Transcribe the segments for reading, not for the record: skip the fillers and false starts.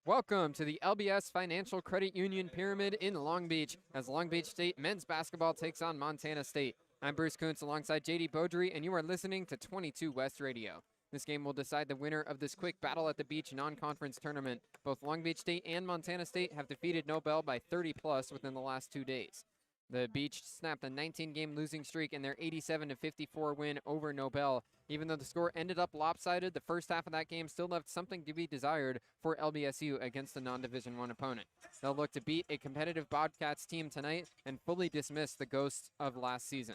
Welcome to the LBS Financial Credit Union Pyramid in Long Beach as Long Beach State men's basketball takes on Montana State. I'm Bruce Kuntz alongside JayDe Beaudry, and you are listening to 22 West Radio. This game will decide the winner of this quick battle at the beach non-conference tournament. Both Long Beach State and Montana State have defeated Nobel by 30+ within the last 2 days. The Beach snapped a 19-game losing streak in their 87-54 win over Nobel. Even though the score ended up lopsided, the first half of that game still left something to be desired for LBSU against a non-Division I opponent. They'll look to beat a competitive Bobcats team tonight and fully dismiss the ghosts of last season.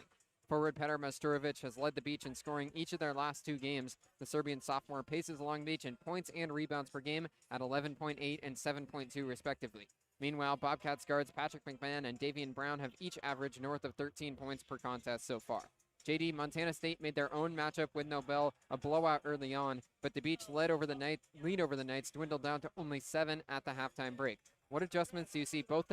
Forward Petar Masturovic has led the Beach in scoring each of their last 2 games. The Serbian sophomore paces Long Beach in points and rebounds per game at 11.8 and 7.2 respectively. Meanwhile, Bobcats guards Patrick McMahon and Davian Brown have each averaged north of 13 points per contest so far. JayDe, Montana State made their own matchup with Nobel a blowout early on, but the Beach lead over the Knights dwindled down to only 7 at the halftime break. What adjustments do you see both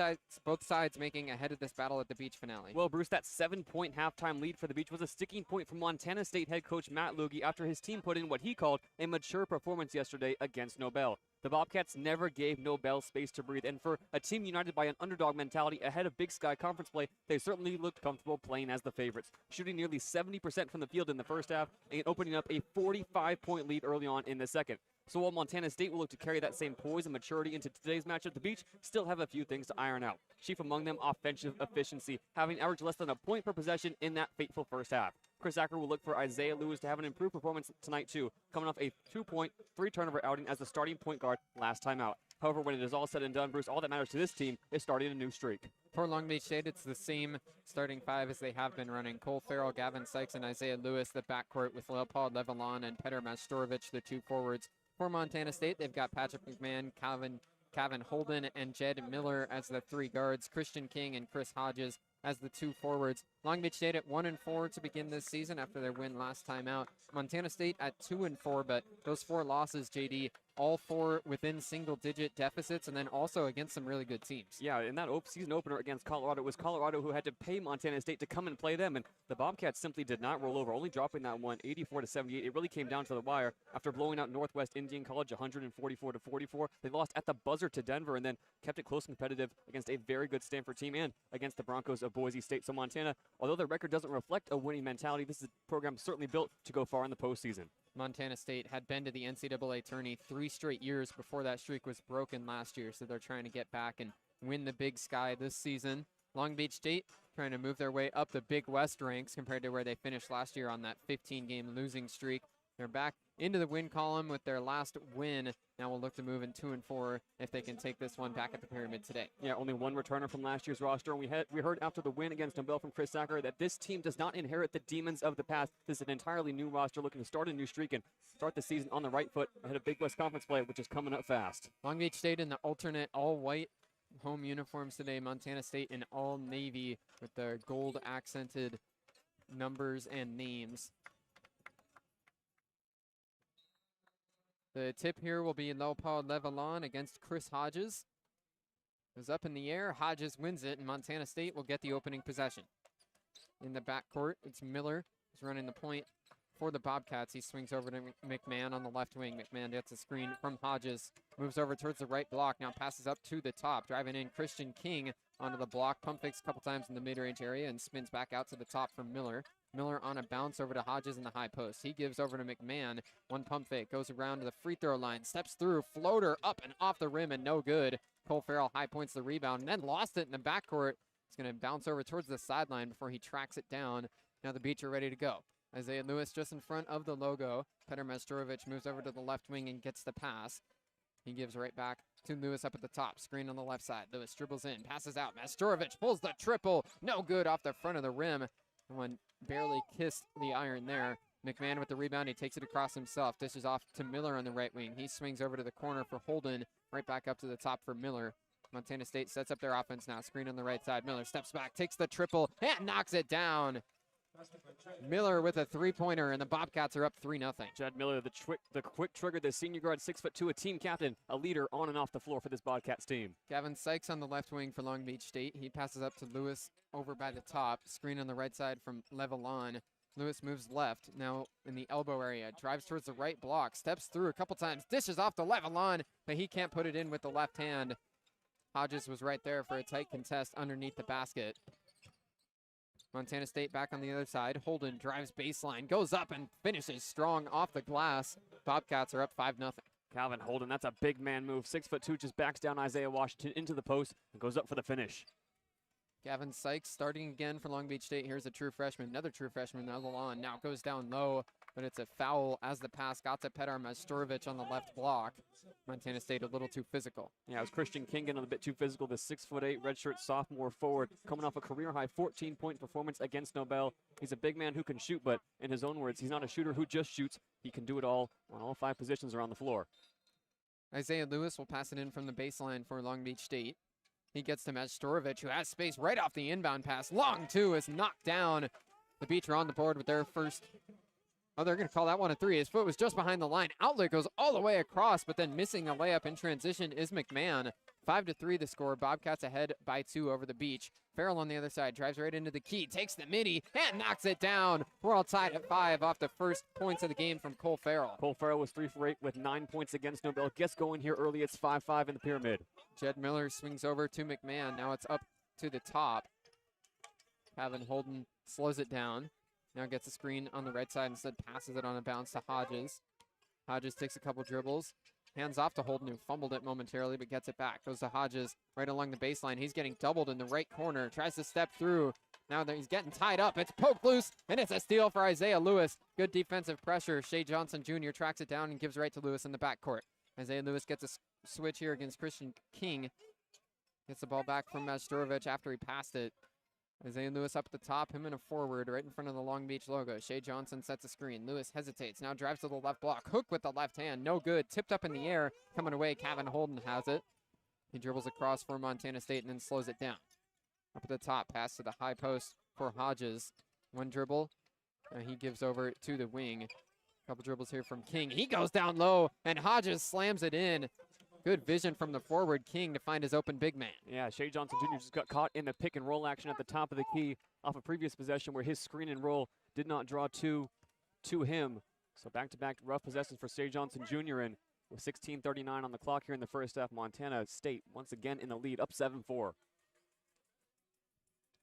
sides making ahead of this battle at the Beach finale? Well, Bruce, that 7-point halftime lead for the Beach was a sticking point for Montana State head coach Matt Lugie after his team put in what he called a mature performance yesterday against Nobel. The Bobcats never gave Nobel space to breathe, and for a team united by an underdog mentality ahead of Big Sky Conference play, they certainly looked comfortable playing as the favorites, shooting nearly 70% from the field in the first half and opening up a 45-point lead early on in the second. So while Montana State will look to carry that same poise and maturity into today's match at the Beach, still have a few things to iron out. Chief among them, offensive efficiency, having averaged less than a point per possession in that fateful first half. Chris Acker will look for Isaiah Lewis to have an improved performance tonight too, coming off a 2-point, 3-turnover outing as the starting point guard last time out. However, when it is all said and done, Bruce, all that matters to this team is starting a new streak. For Long Beach State, it's the same starting 5 as they have been running. Cole Farrell, Gavin Sykes, and Isaiah Lewis, the backcourt with Leopold Levalon and Petar Masturovic, the 2 forwards. For Montana State, they've got Patrick McMahon, Calvin Holden, and Jed Miller as the 3 guards, Christian King and Chris Hodges as the 2 forwards. Long Beach State at 1-4 to begin this season after their win last time out. Montana State at 2-4, but those 4 losses, JayDe, all 4 within single-digit deficits, and then also against some really good teams. Yeah, in that season opener against Colorado, it was Colorado who had to pay Montana State to come and play them, and the Bobcats simply did not roll over, only dropping that one 84-78. It really came down to the wire after blowing out Northwest Indian College 144-44. They lost at the buzzer to Denver and then kept it close and competitive against a very good Stanford team and against the Broncos of Boise State. So Montana, although their record doesn't reflect a winning mentality, this is a program certainly built to go far in the postseason. Montana State had been to the NCAA tourney 3 straight years before that streak was broken last year, so they're trying to get back and win the Big Sky this season. Long Beach State trying to move their way up the Big West ranks compared to where they finished last year on that 15-game losing streak. They're back into the win column with their last win. Now we'll look to move in 2-4 if they can take this one back at the Pyramid today. Yeah, only 1 returner from last year's roster. And we heard after the win against Nobel from Chris Acker that this team does not inherit the demons of the past. This is an entirely new roster looking to start a new streak and start the season on the right foot ahead of Big West Conference play, which is coming up fast. Long Beach State in the alternate all-white home uniforms today. Montana State in all navy with their gold accented numbers and names. The tip here will be Leopold Levalon against Chris Hodges. It was up in the air. Hodges wins it, and Montana State will get the opening possession. In the backcourt, it's Miller. He's running the point for the Bobcats. He swings over to McMahon on the left wing. McMahon gets a screen from Hodges. Moves over towards the right block. Now passes up to the top. Driving in Christian King onto the block. Pump fakes a couple times in the mid-range area and spins back out to the top for Miller. Miller on a bounce over to Hodges in the high post. He gives over to McMahon. 1 pump fake. Goes around to the free throw line. Steps through. Floater up and off the rim and no good. Cole Farrell high points the rebound and then lost it in the backcourt. He's going to bounce over towards the sideline before he tracks it down. Now the Beach are ready to go. Isaiah Lewis just in front of the logo. Petar Masturovic moves over to the left wing and gets the pass. He gives right back to Lewis up at the top. Screen on the left side. Lewis dribbles in. Passes out. Masturovic pulls the triple. No good off the front of the rim. One barely kissed the iron there. McMahon with the rebound. He takes it across himself. Dishes off to Miller on the right wing. He swings over to the corner for Holden. Right back up to the top for Miller. Montana State sets up their offense now. Screen on the right side. Miller steps back, takes the triple, and knocks it down. Miller with a 3-pointer, and the Bobcats are up 3-0. Jed Miller, the quick trigger, the senior guard, 6'2", a team captain, a leader on and off the floor for this Bobcats team. Gavin Sykes on the left wing for Long Beach State. He passes up to Lewis over by the top. Screen on the right side from Levalon. Lewis moves left, now in the elbow area, drives towards the right block, steps through a couple times, dishes off the Levelon, but he can't put it in with the left hand. Hodges was right there for a tight contest underneath the basket. Montana State back on the other side. Holden drives baseline, goes up and finishes strong off the glass. Bobcats are up 5-0. Calvin Holden, that's a big man move. 6'2", just backs down Isaiah Washington into the post and goes up for the finish. Gavin Sykes starting again for Long Beach State. Here's a true freshman, another true freshman, Levelon. Now goes down low, but it's a foul as the pass got to Petar Majstorovic on the left block. Montana State a little too physical. Yeah, it was Christian King getting a bit too physical. The 6'8" redshirt sophomore forward coming off a career-high 14-point performance against Nobel. He's a big man who can shoot, but in his own words, he's not a shooter who just shoots. He can do it all on all 5 positions around the floor. Isaiah Lewis will pass it in from the baseline for Long Beach State. He gets to Majstorovic, who has space right off the inbound pass. Long two is knocked down. The Beach are on the board with their first. Oh, they're going to call that one a 3. His foot was just behind the line. Outlet goes all the way across, but then missing a layup in transition is McMahon. 5-3 the score. Bobcats ahead by 2 over the Beach. Farrell on the other side drives right into the key, takes the midi, and knocks it down. We're all tied at 5 off the first points of the game from Cole Farrell. Cole Farrell was 3 for 8 with 9 points against Nobel. Gets going here early. It's 5-5 in the pyramid. Jed Miller swings over to McMahon. Now it's up to the top. Kevin Holden slows it down. Now gets a screen on the right side, instead passes it on a bounce to Hodges. Hodges takes a couple dribbles. Hands off to Holden, who fumbled it momentarily, but gets it back. Goes to Hodges right along the baseline. He's getting doubled in the right corner. Tries to step through. Now that he's getting tied up, it's poked loose, and it's a steal for Isaiah Lewis. Good defensive pressure. Shea Johnson Jr. tracks it down and gives right to Lewis in the backcourt. Isaiah Lewis gets a switch here against Christian King. Gets the ball back from Majstorovic after he passed it. Isaiah Lewis up at the top, him in a forward right in front of the Long Beach logo. Shea Johnson sets a screen. Lewis hesitates, now drives to the left block. Hook with the left hand, no good. Tipped up in the air, coming away. Kevin Holden has it. He dribbles across for Montana State and then slows it down. Up at the top, pass to the high post for Hodges. One dribble, and he gives over to the wing. Couple dribbles here from King. He goes down low, and Hodges slams it in. Good vision from the forward King to find his open big man. Yeah, Shea Johnson Jr. just got caught in the pick and roll action at the top of the key off a previous possession where his screen and roll did not draw to him. So back-to-back rough possessions for Shea Johnson Jr. and with 16:39 on the clock here in the first half, Montana State once again in the lead, up 7-4.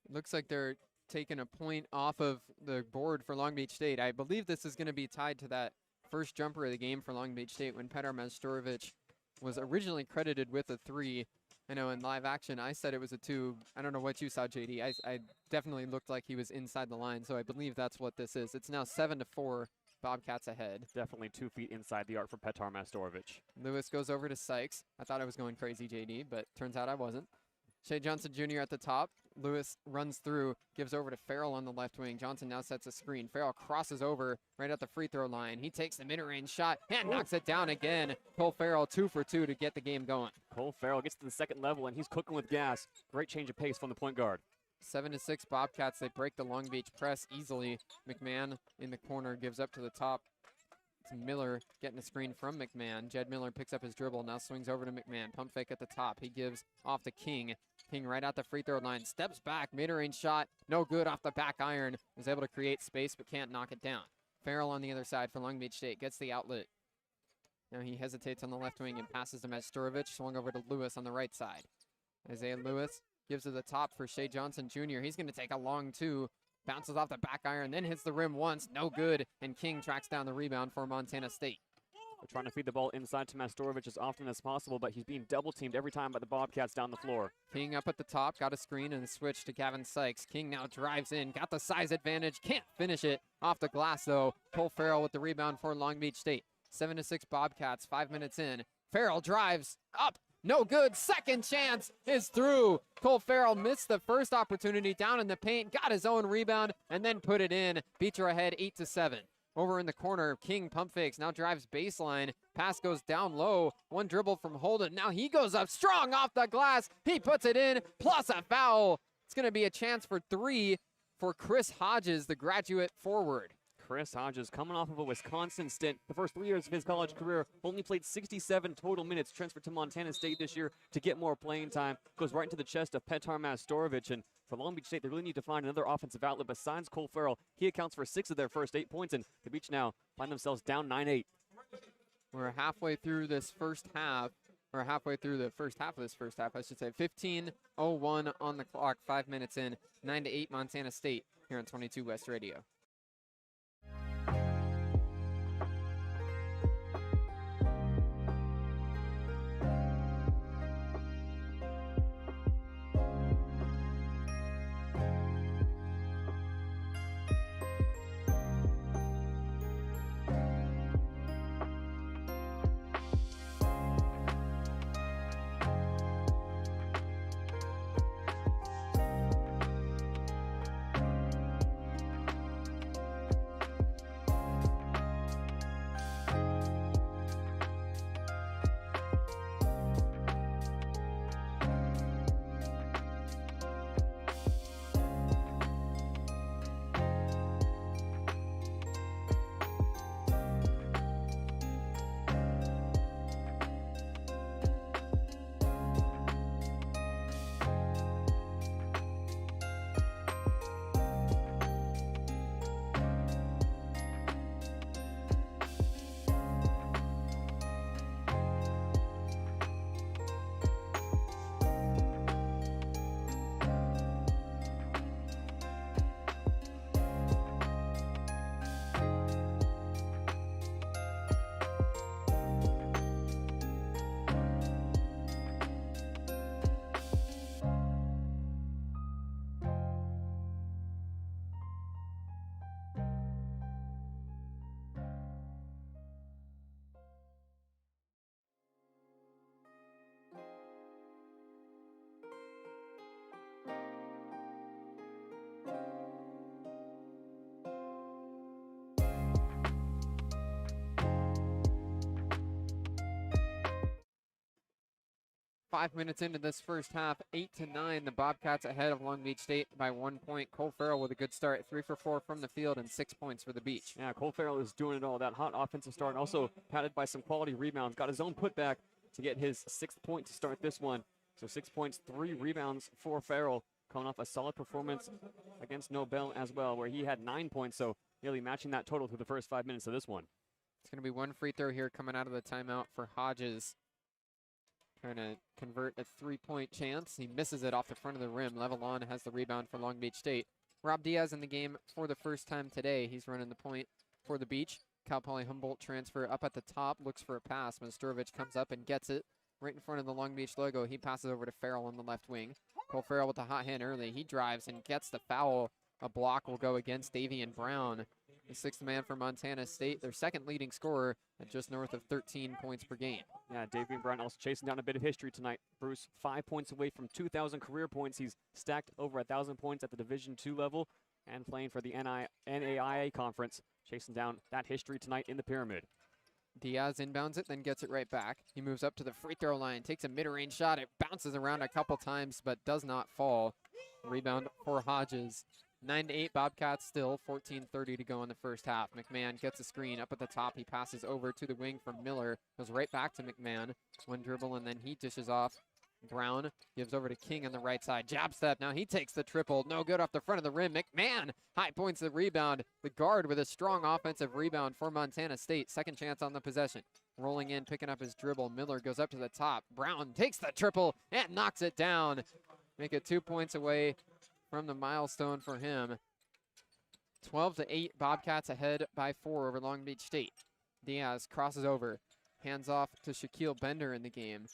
Looks like they're taking a point off of the board for Long Beach State. I believe this is going to be tied to that first jumper of the game for Long Beach State when Petar Majstorovic was originally credited with a 3. I know in live action I said it was a 2. I don't know what you saw, JD. I definitely looked like he was inside the line, so I believe that's what this is. It's now 7-4, Bobcats ahead. Definitely 2 feet inside the arc for Petar Majstorovic. Lewis goes over to Sykes. I thought I was going crazy, JD, but turns out I wasn't. Shea Johnson Jr. at the top. Lewis runs through, gives over to Farrell on the left wing. Johnson now sets a screen. Farrell crosses over right at the free throw line. He takes the mid-range shot and knocks it down again. Cole Farrell 2 for 2 to get the game going. Cole Farrell gets to the second level, and he's cooking with gas. Great change of pace from the point guard. 7-6 Bobcats. They break the Long Beach press easily. McMahon in the corner gives up to the top. It's Miller getting a screen from McMahon. Jed Miller picks up his dribble, now swings over to McMahon. Pump fake at the top. He gives off to King. King right out the free throw line. Steps back, mid-range shot. No good off the back iron. Was able to create space but can't knock it down. Farrell on the other side for Long Beach State. Gets the outlet. Now he hesitates on the left wing and passes to Majstorovic. Swung over to Lewis on the right side. Isaiah Lewis gives to the top for Shea Johnson Jr. He's going to take a long 2. Bounces off the back iron, then hits the rim once. No good. And King tracks down the rebound for Montana State. We're trying to feed the ball inside to Majstorovic as often as possible, but he's being double-teamed every time by the Bobcats down the floor. King up at the top, got a screen and a switch to Gavin Sykes. King now drives in, got the size advantage, can't finish it. Off the glass, though. Cole Farrell with the rebound for Long Beach State. 7-6 Bobcats, 5 minutes in. Farrell drives up. No good. Second chance is through. Cole Farrell missed the first opportunity down in the paint, got his own rebound, and then put it in. Beach are ahead 8-7. Over in the corner, King pump fakes, now drives baseline. Pass goes down low. One dribble from Holden. Now he goes up strong off the glass. He puts it in, plus a foul. It's going to be a chance for 3 for Chris Hodges, the graduate forward. Chris Hodges coming off of a Wisconsin stint. The first 3 years of his college career, only played 67 total minutes, transferred to Montana State this year to get more playing time. Goes right into the chest of Petar Mastorovic, and for Long Beach State, they really need to find another offensive outlet besides Cole Farrell. He accounts for 6 of their first 8 points, and the Beach now find themselves down 9-8. We're halfway through this first half, or halfway through the first half of this first half, I should say. 15:01 on the clock, 5 minutes in, 9-8 Montana State here on 22 West Radio. Five minutes into this first half, 8-9, the Bobcats ahead of Long Beach State by 1 point. Cole Farrell with a good start, 3 for 4 from the field and 6 points for the Beach. Yeah, Cole Farrell is doing it all. That hot offensive start, and also padded by some quality rebounds. Got his own putback to get his 6th point to start this one. So 6 points, 3 rebounds for Farrell, coming off a solid performance against Nobel as well, where he had 9 points, so nearly matching that total through the first 5 minutes of this one. It's going to be one free throw here coming out of the timeout for Hodges. Trying to convert a 3-point chance. He misses it off the front of the rim. Levelon has the rebound for Long Beach State. Rob Diaz in the game for the first time today. He's running the point for the Beach. Cal Poly Humboldt transfer up at the top. Looks for a pass. Mastorovic comes up and gets it right in front of the Long Beach logo. He passes over to Farrell on the left wing. Cole Farrell with a hot hand early. He drives and gets the foul. A block will go against Davian Brown, the 6th man for Montana State, their second leading scorer at just north of 13 points per game. Yeah, Davian Brown also chasing down a bit of history tonight. Bruce, 5 points away from 2,000 career points. He's stacked over 1,000 points at the Division II level and playing for the NAIA conference, chasing down that history tonight in the Pyramid. Diaz inbounds it, then gets it right back. He moves up to the free throw line, takes a mid-range shot. It bounces around a couple times, but does not fall. Rebound for Hodges. 9-8 Bobcats still, 14:30 to go in the first half. McMahon gets a screen up at the top. He passes over to the wing from Miller. Goes right back to McMahon. One dribble, and then he dishes off. Brown gives over to King on the right side. Jab step. Now he takes the triple. No good off the front of the rim. McMahon high points the rebound. The guard with a strong offensive rebound for Montana State. Second chance on the possession. Rolling in, picking up his dribble. Miller goes up to the top. Brown takes the triple and knocks it down. Make it 2 points away from the milestone for him. 12-8, Bobcats ahead by 4 over Long Beach State. Diaz crosses over, hands off to Shaquille Bender in the game.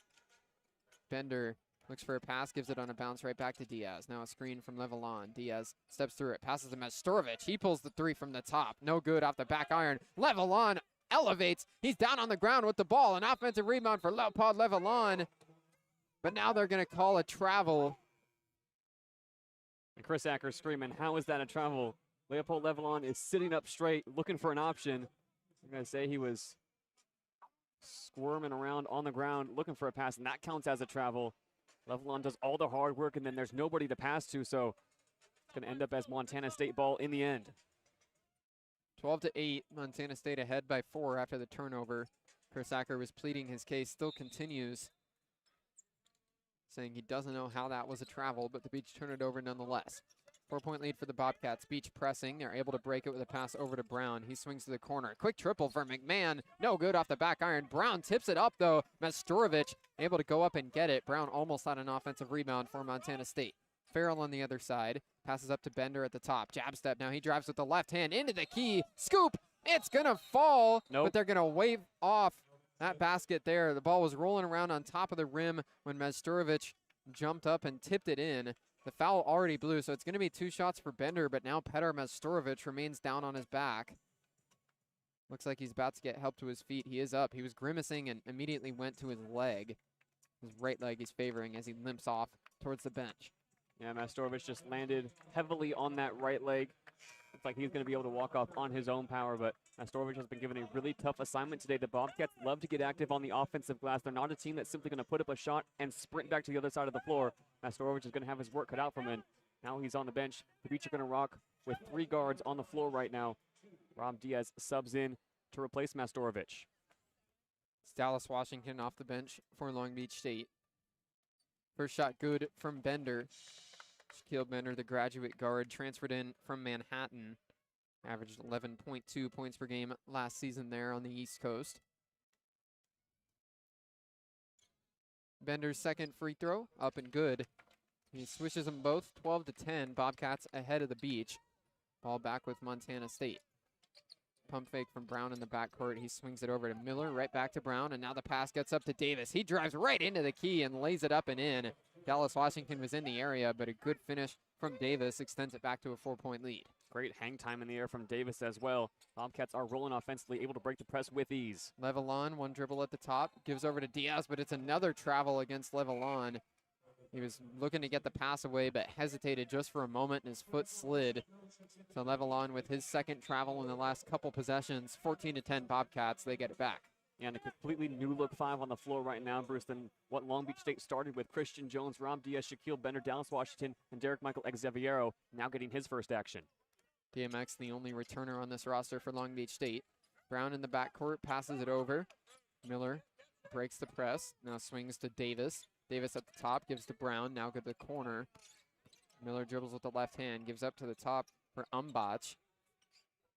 Bender looks for a pass, gives it on a bounce right back to Diaz. Now a screen from Levelon. Diaz steps through it, passes to Mastorovic. He pulls the 3 from the top. No good off the back iron. Levelon elevates. He's down on the ground with the ball. An offensive rebound for Leopold Levelon. But now they're going to call a travel. And Chris Acker screaming, how is that a travel? Leopold Levelon is sitting up straight, looking for an option. I'm going to say he was squirming around on the ground, looking for a pass, and that counts as a travel. Levelon does all the hard work, and then there's nobody to pass to, so it's going to end up as Montana State ball in the end. 12-8, Montana State ahead by 4 after the turnover. Chris Acker was pleading his case, still continues, saying he doesn't know how that was a travel, but the Beach turned it over nonetheless. 4-point lead for the Bobcats. Beach pressing. They're able to break it with a pass over to Brown. He swings to the corner. Quick triple for McMahon. No good off the back iron. Brown tips it up, though. Mastorovic able to go up and get it. Brown almost had an offensive rebound for Montana State. Farrell on the other side. Passes up to Bender at the top. Jab step. Now he drives with the left hand into the key. Scoop. It's going to fall, but they're going to wave off that basket there. The ball was rolling around on top of the rim when Mastorovic jumped up and tipped it in. The foul already blew, so it's going to be 2 shots for Bender, but now Petar Mastorovic remains down on his back. Looks like he's about to get help to his feet. He is up. He was grimacing and immediately went to his leg. His right leg he's favoring as he limps off towards the bench. Yeah, Mastorovic just landed heavily on that right leg. Looks like he's going to be able to walk off on his own power, but Mastorovic has been given a really tough assignment today. The Bobcats love to get active on the offensive glass. They're not a team that's simply going to put up a shot and sprint back to the other side of the floor. Mastorovic is going to have his work cut out from him. Now he's on the bench. The Beach are going to rock with 3 guards on the floor right now. Rob Diaz subs in to replace Mastorovic. It's Dallas Washington off the bench for Long Beach State. First shot good from Bender. Shaquille Bender, the graduate guard, transferred in from Manhattan. Averaged 11.2 points per game last season there on the East Coast. Bender's second free throw, up and good. He swishes them both, 12-10. Bobcats ahead of the Beach. Ball back with Montana State. Pump fake from Brown in the backcourt. He swings it over to Miller, right back to Brown, and now the pass gets up to Davis. He drives right into the key and lays it up and in. Dallas Washington was in the area, but a good finish from Davis extends it back to a 4-point lead. Great hang time in the air from Davis as well. Bobcats are rolling offensively, able to break the press with ease. Levelon, one dribble at the top, gives over to Diaz, but it's another travel against Levelon. He was looking to get the pass away, but hesitated just for a moment, and his foot slid. So Levelon with his second travel in the last couple possessions, 14-10 Bobcats, they get it back. Yeah, and a completely new look 5 on the floor right now, Bruce, than what Long Beach State started with. Christian Jones, Rob Diaz, Shaquille Bender, Dallas Washington, and Derek Michael Exaviero now getting his first action. DMX, the only returner on this roster for Long Beach State. Brown in the backcourt, passes it over. Miller breaks the press, now swings to Davis. Davis at the top, gives to Brown, now good to the corner. Miller dribbles with the left hand, gives up to the top for Umbach.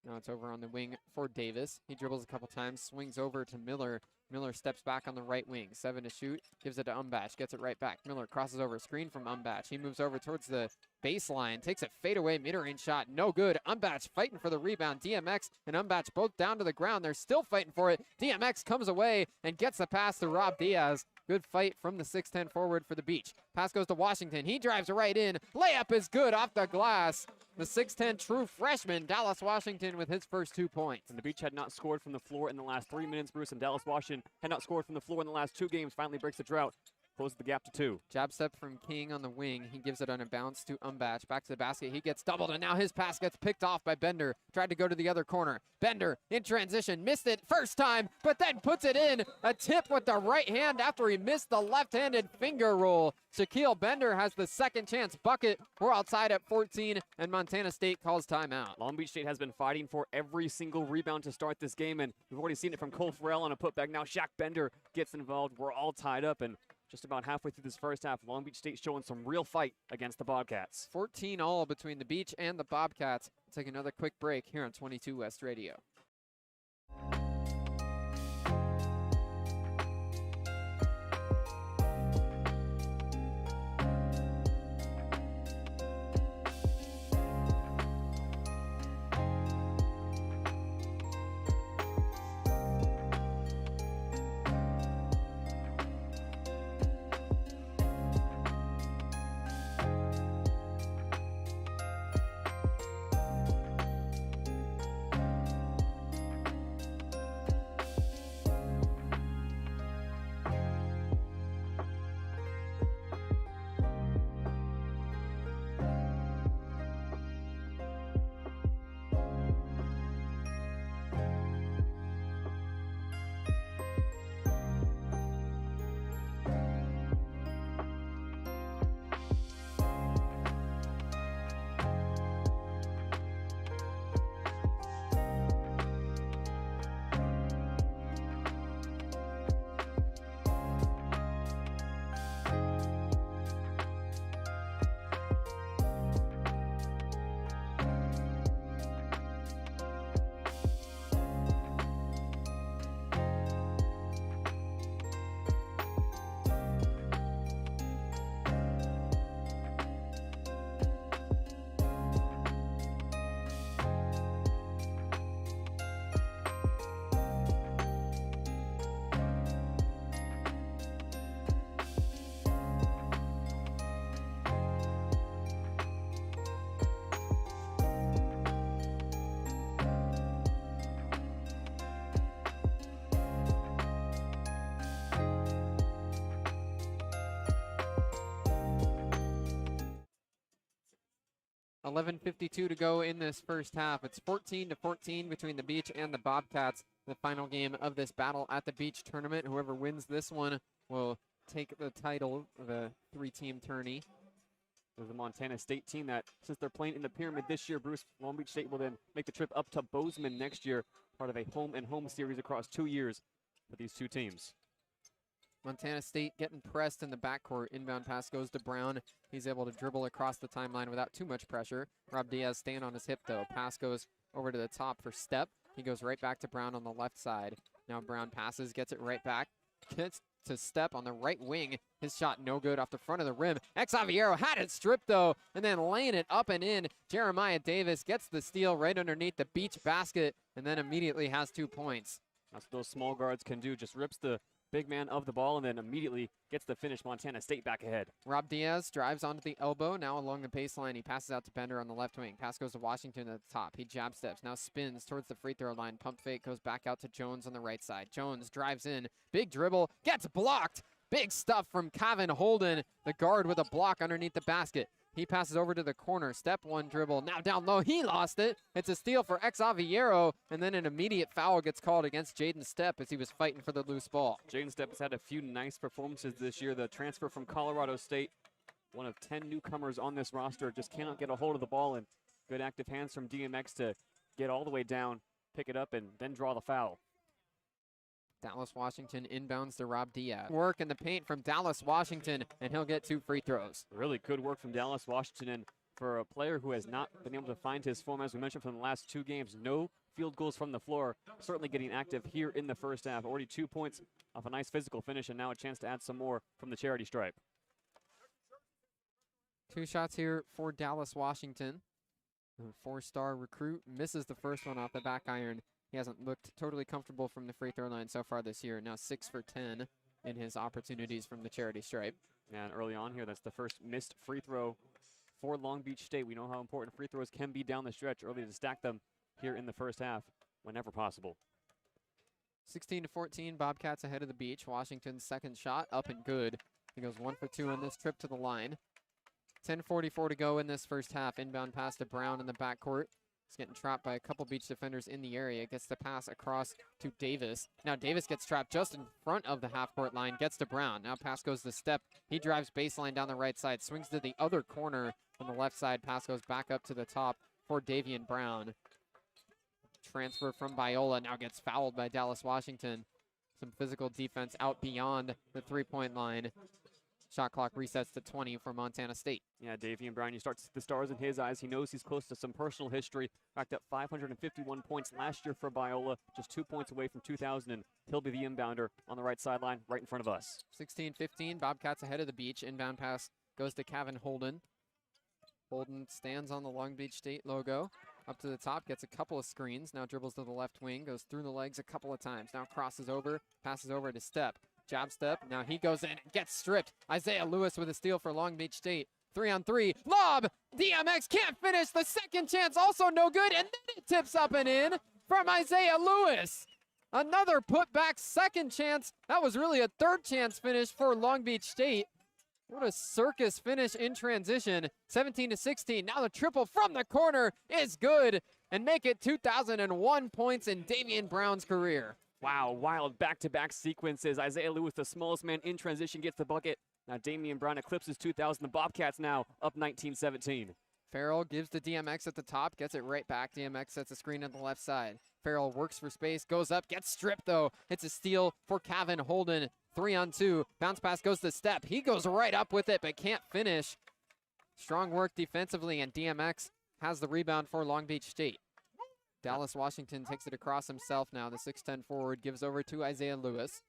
Now it's over on the wing for Davis. He dribbles a couple times, swings over to Miller. Miller steps back on the right wing, 7 to shoot, gives it to Umbach, gets it right back. Miller crosses over, screen from Umbach. He moves over towards the baseline, takes a fadeaway mid-range shot, no good. Umbach fighting for the rebound. DMX and Umbach both down to the ground. They're still fighting for it. DMX comes away and gets the pass to Rob Diaz. Good fight from the 6'10 forward for the Beach. Pass goes to Washington. He drives right in. Layup is good off the glass. The 6'10 true freshman, Dallas Washington, with his first 2 points. And the Beach had not scored from the floor in the last 3 minutes, Bruce, and Dallas Washington had not scored from the floor in the last 2 games. Finally breaks the drought. Closes the gap to 2. Jab step from King on the wing. He gives it on a bounce to Umbach. Back to the basket. He gets doubled, and now his pass gets picked off by Bender. Tried to go to the other corner. Bender in transition. Missed it first time, but then puts it in. A tip with the right hand after he missed the left-handed finger roll. Shaquille Bender has the second chance bucket. We're outside at 14, and Montana State calls timeout. Long Beach State has been fighting for every single rebound to start this game, and we've already seen it from Cole Farrell on a putback. Now Shaq Bender gets involved. We're all tied up, and just about halfway through this first half, Long Beach State showing some real fight against the Bobcats. 14 all between the Beach and the Bobcats. We'll take another quick break here on 22 West Radio. 11:52 to go in this first half. It's 14-14 between the Beach and the Bobcats. The final game of this Battle at the Beach tournament. Whoever wins this one will take the title of a 3-team tourney. There's the Montana State team that, since they're playing in the Pyramid this year, Long Beach State will then make the trip up to Bozeman next year, part of a home-and-home series across 2 years for these two teams. Montana State getting pressed in the backcourt. Inbound pass goes to Brown. He's able to dribble across the timeline without too much pressure. Rob Diaz staying on his hip, though. Pass goes over to the top for Step. He goes right back to Brown on the left side. Now Brown passes, gets it right back. Gets to Step on the right wing. His shot no good off the front of the rim. Xaviero had it stripped, though, and then laying it up and in. Jeremiah Davis gets the steal right underneath the Beach basket and then immediately has 2 points. That's what those small guards can do. Just rips the big man of the ball and then immediately gets the finish. Montana State back ahead. Rob Diaz drives onto the elbow, now along the baseline. He passes out to Bender on the left wing. Pass goes to Washington at the top. He jab steps, now spins towards the free throw line. Pump fake goes back out to Jones on the right side. Jones drives in, big dribble, gets blocked. Big stuff from Kevin Holden, the guard with a block underneath the basket. He passes over to the corner. Step one dribble. Now down low. He lost it. It's a steal for Xaviero. And then an immediate foul gets called against Jaden Step as he was fighting for the loose ball. Jaden Step has had a few nice performances this year. The transfer from Colorado State, one of 10 newcomers on this roster, just cannot get a hold of the ball. And good active hands from DMX to get all the way down, pick it up, and then draw the foul. Dallas Washington inbounds to Rob Diaz. Work in the paint from Dallas Washington, and he'll get 2 free throws. Really good work from Dallas Washington, and for a player who has not been able to find his form, as we mentioned from the last 2 games, no field goals from the floor, certainly getting active here in the first half. Already 2 points off a nice physical finish, and now a chance to add some more from the charity stripe. 2 shots here for Dallas Washington. The 4-star recruit misses the first one off the back iron. He hasn't looked totally comfortable from the free throw line so far this year. Now 6 for 10 in his opportunities from the charity stripe. And early on here, that's the first missed free throw for Long Beach State. We know how important free throws can be down the stretch. Early to stack them here in the first half whenever possible. 16-14, Bobcats ahead of the Beach. Washington's second shot up and good. He goes 1 for 2 on this trip to the line. 10:44 to go in this first half. Inbound pass to Brown in the backcourt. He's getting trapped by a couple Beach defenders in the area. Gets the pass across to Davis. Now Davis gets trapped just in front of the half-court line. Gets to Brown. Now pass goes to Step. He drives baseline down the right side. Swings to the other corner on the left side. Pass goes back up to the top for Davian Brown. Transfer from Biola. Now gets fouled by Dallas Washington. Some physical defense out beyond the three-point line. Shot clock resets to 20 for Montana State. Yeah, Davian Brown, you start to see the stars in his eyes. He knows he's close to some personal history. Racked up 551 points last year for Biola, just 2 points away from 2,000, and he'll be the inbounder on the right sideline right in front of us. 16-15, Bobcats ahead of the Beach. Inbound pass goes to Kevin Holden. Holden stands on the Long Beach State logo. Up to the top, gets a couple of screens. Now dribbles to the left wing, goes through the legs a couple of times. Now crosses over, passes over to Step. Jab step. Now he goes in and gets stripped. Isaiah Lewis with a steal for Long Beach State. 3-on-3. Lob. DMX can't finish. The second chance also no good. And then it tips up and in from Isaiah Lewis. Another putback second chance. That was really a third chance finish for Long Beach State. What a circus finish in transition. 17-16. Now the triple from the corner is good and make it 2,001 points in Davian Brown's career. Wow, wild back-to-back sequences. Isaiah Lewis, the smallest man in transition, gets the bucket. Now Damian Brown eclipses 2,000. The Bobcats now up 19-17. Farrell gives to DMX at the top, gets it right back. DMX sets a screen on the left side. Farrell works for space, goes up, gets stripped though. It's a steal for Kevin Holden. 3-on-2. Bounce pass goes to Step. He goes right up with it, but can't finish. Strong work defensively, and DMX has the rebound for Long Beach State. Dallas Washington takes it across himself now. The 6'10 forward gives over to Isaiah Lewis.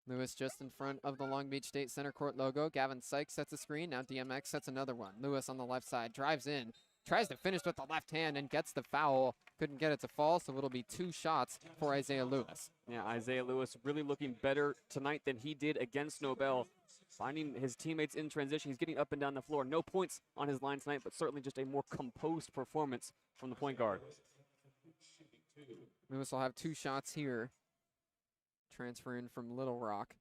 Lewis just in front of the Long Beach State center court logo. Gavin Sykes sets a screen. Now DMX sets another one. Lewis on the left side drives in, tries to finish with the left hand and gets the foul. Couldn't get it to fall, so it'll be 2 shots for Isaiah Lewis. Yeah, Isaiah Lewis really looking better tonight than he did against Nobel. Finding his teammates in transition. He's getting up and down the floor. No points on his line tonight, but certainly just a more composed performance from the point guard. Lewis will have 2 shots here. Transfer in from Little Rock.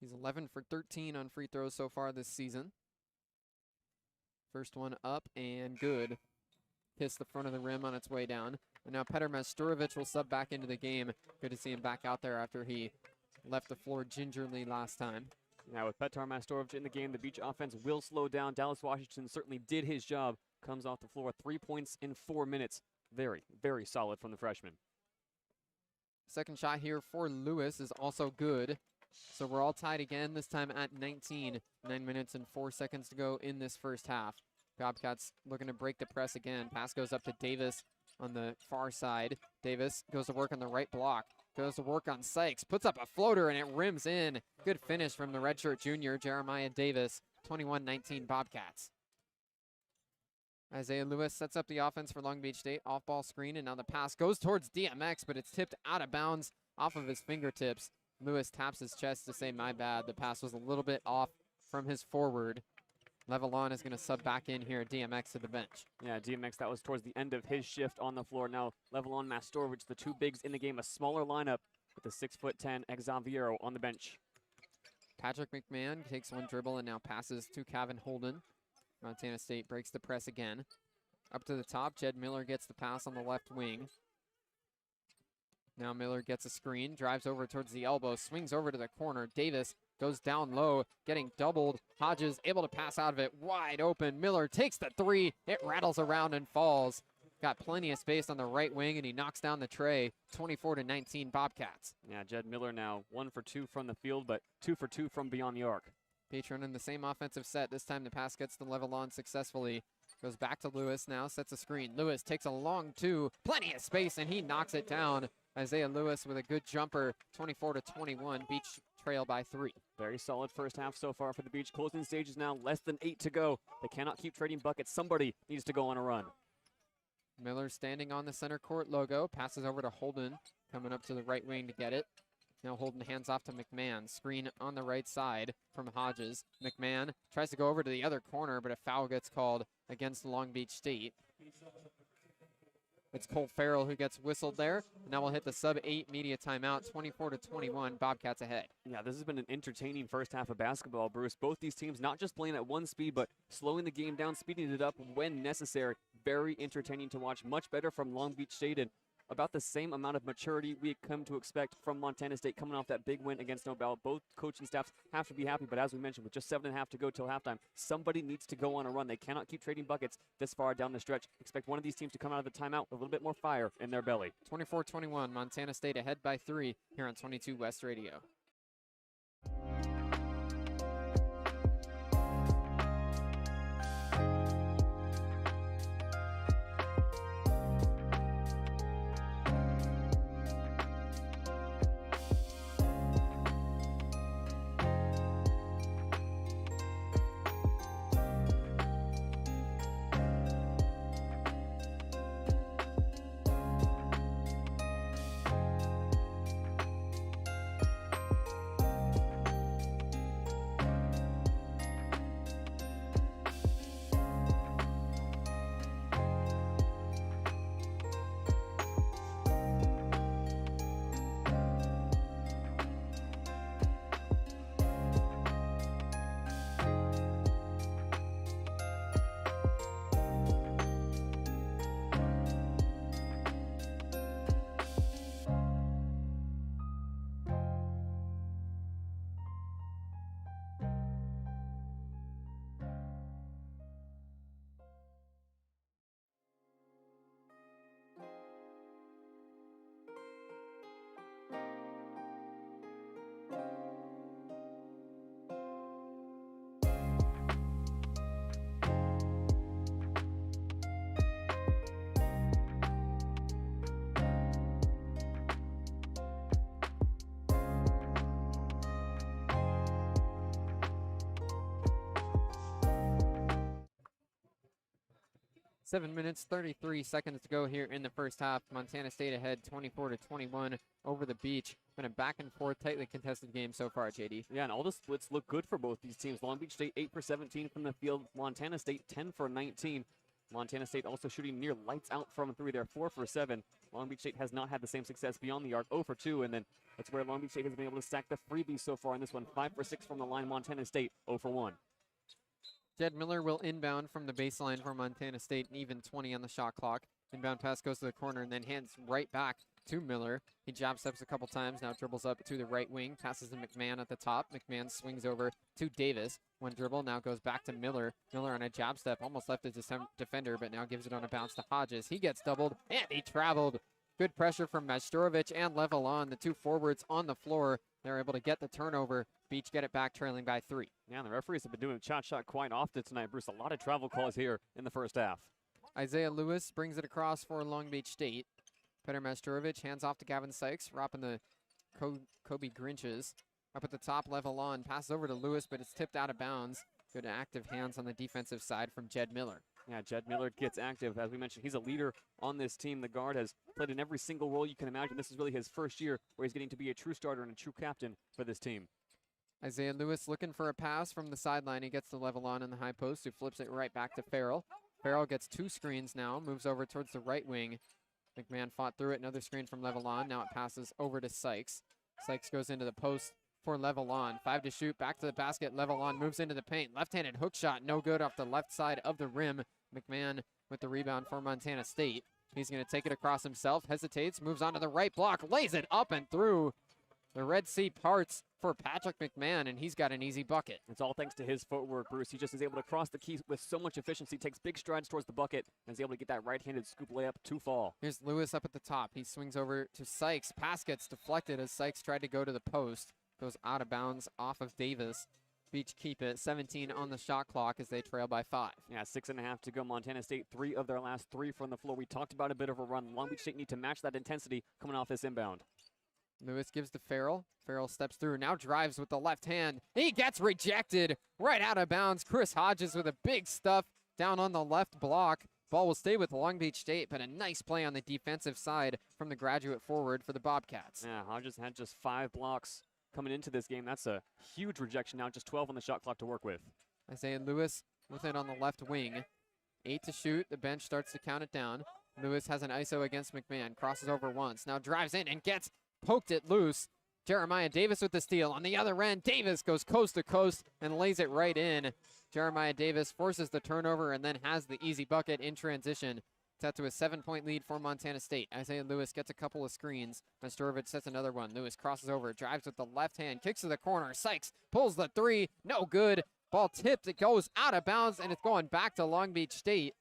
He's 11 for 13 on free throws so far this season. First one up and good. Hits the front of the rim on its way down. And now Petr Masturovic will sub back into the game. Good to see him back out there after he left the floor gingerly last time. Now with Petr Masturovic in the game, the Beach offense will slow down. Dallas Washington certainly did his job. Comes off the floor 3 points in 4 minutes. Very, very solid from the freshman. Second shot here for Lewis is also good. So we're all tied again, this time at 19. 9 minutes and 4 seconds to go in this first half. Bobcats looking to break the press again. Pass goes up to Davis on the far side. Davis goes to work on the right block. Goes to work on Sykes. Puts up a floater and it rims in. Good finish from the redshirt junior, Jeremiah Davis. 21-19 Bobcats. Isaiah Lewis sets up the offense for Long Beach State. Off-ball screen, and now the pass goes towards DMX, but it's tipped out of bounds off of his fingertips. Lewis taps his chest to say, my bad. The pass was a little bit off from his forward. Levelon is going to sub back in here. DMX to the bench. Yeah, DMX, that was towards the end of his shift on the floor. Now Levelon, Masturovic, the two bigs in the game, a smaller lineup with the 6'10" Exaviero on the bench. Patrick McMahon takes one dribble and now passes to Kevin Holden. Montana State breaks the press again. Up to the top, Jed Miller gets the pass on the left wing. Now Miller gets a screen, drives over towards the elbow, swings over to the corner. Davis goes down low, getting doubled. Hodges able to pass out of it, wide open. Miller takes the three. It rattles around and falls. Got plenty of space on the right wing, and he knocks down the tray. 24-19 Bobcats. Yeah, Jed Miller now 1 for 2 from the field, but 2 for 2 from beyond the arc. Beach running the same offensive set. This time the pass gets to Levelon successfully. Goes back to Lewis now, sets a screen. Lewis takes a long two, plenty of space, and he knocks it down. Isaiah Lewis with a good jumper, 24-21. Beach trail by 3. Very solid first half so far for the Beach. Closing stages now, less than 8 to go. They cannot keep trading buckets. Somebody needs to go on a run. Miller standing on the center court logo, passes over to Holden, coming up to the right wing to get it. Now Holden hands off to McMahon. Screen on the right side from Hodges. McMahon tries to go over to the other corner, but a foul gets called against Long Beach State. It's Cole Farrell who gets whistled there. Now we'll hit the sub-8 media timeout, 24-21, Bobcats ahead. Yeah, this has been an entertaining first half of basketball, Bruce. Both these teams not just playing at one speed, but slowing the game down, speeding it up when necessary. Very entertaining to watch. Much better from Long Beach State, and about the same amount of maturity we come to expect from Montana State coming off that big win against Nobel. Both coaching staffs have to be happy, but as we mentioned, with just 7.5 to go till halftime, somebody needs to go on a run. They cannot keep trading buckets this far down the stretch. Expect one of these teams to come out of the timeout with a little bit more fire in their belly. 24-21, Montana State ahead by 3 here on 22 West Radio. Seven minutes, 33 seconds to go here in the first half. Montana State ahead 24-21 over the Beach. Been a back and forth, tightly contested game so far, JD. Yeah, and all the splits look good for both these teams. Long Beach State 8 for 17 from the field. Montana State 10 for 19. Montana State also shooting near lights out from 3. They're 4 for 7. Long Beach State has not had the same success beyond the arc, 0 for 2, and then that's where Long Beach State has been able to stack the freebies so far in this one. 5 for 6 from the line. Montana State 0 for 1. Jed Miller will inbound from the baseline for Montana State, an even 20 on the shot clock. Inbound pass goes to the corner and then hands right back to Miller. He jab steps a couple times, now dribbles up to the right wing, passes to McMahon at the top. McMahon swings over to Davis. One dribble, now goes back to Miller. Miller on a jab step, almost left his defender, but now gives it on a bounce to Hodges. He gets doubled, and he traveled. Good pressure from Majstorovic and Levelon, the two forwards on the floor. They're able to get the turnover. Beach get it back, trailing by 3. Yeah, the referees have been doing shot quite often tonight, Bruce. A lot of travel calls here in the first half. Isaiah Lewis brings it across for Long Beach State. Petar Majstorovic hands off to Gavin Sykes, ropping the Kobe Grinches. Up at the top, Levelon passes over to Lewis, but it's tipped out of bounds. Good active hands on the defensive side from Jed Miller. Yeah, Jed Miller gets active. As we mentioned, he's a leader on this team. The guard has played in every single role you can imagine. This is really his first year where he's getting to be a true starter and a true captain for this team. Isaiah Lewis looking for a pass from the sideline. He gets the Levelon in the high post, who flips it right back to Farrell. Farrell gets 2 screens now, moves over towards the right wing. McMahon fought through it. Another screen from Levelon. Now it passes over to Sykes. Sykes goes into the post for Levelon. 5 to shoot, back to the basket. Levelon moves into the paint. Left-handed hook shot, no good off the left side of the rim. McMahon with the rebound for Montana State. He's going to take it across himself, hesitates, moves on to the right block, lays it up and through. The Red Sea parts for Patrick McMahon, and he's got an easy bucket. It's all thanks to his footwork, Bruce. He just is able to cross the key with so much efficiency, takes big strides towards the bucket, and is able to get that right-handed scoop layup to fall. Here's Lewis up at the top. He swings over to Sykes. Pass gets deflected as Sykes tried to go to the post. Goes out of bounds off of Davis. Beach keep it. 17 on the shot clock as they trail by 5. Yeah, 6.5 to go. Montana State, 3 of their last 3 from the floor. We talked about a bit of a run. Long Beach State need to match that intensity coming off this inbound. Lewis gives to Farrell. Farrell steps through, now drives with the left hand. He gets rejected right out of bounds. Chris Hodges with a big stuff down on the left block. Ball will stay with Long Beach State, but a nice play on the defensive side from the graduate forward for the Bobcats. Yeah, Hodges had just 5 blocks coming into this game. That's a huge rejection now, just 12 on the shot clock to work with. Isaiah Lewis with it on the left wing. 8 to shoot. The bench starts to count it down. Lewis has an ISO against McMahon. Crosses over once. Now drives in and gets poked it loose. Jeremiah Davis with the steal. On the other end, Davis goes coast to coast and lays it right in. Jeremiah Davis forces the turnover and then has the easy bucket in transition. Set to a 7-point lead for Montana State. Isaiah Lewis gets a couple of screens. Majstorovic sets another one. Lewis crosses over, drives with the left hand, kicks to the corner. Sykes pulls the 3, no good. Ball tipped, it goes out of bounds, and it's going back to Long Beach State.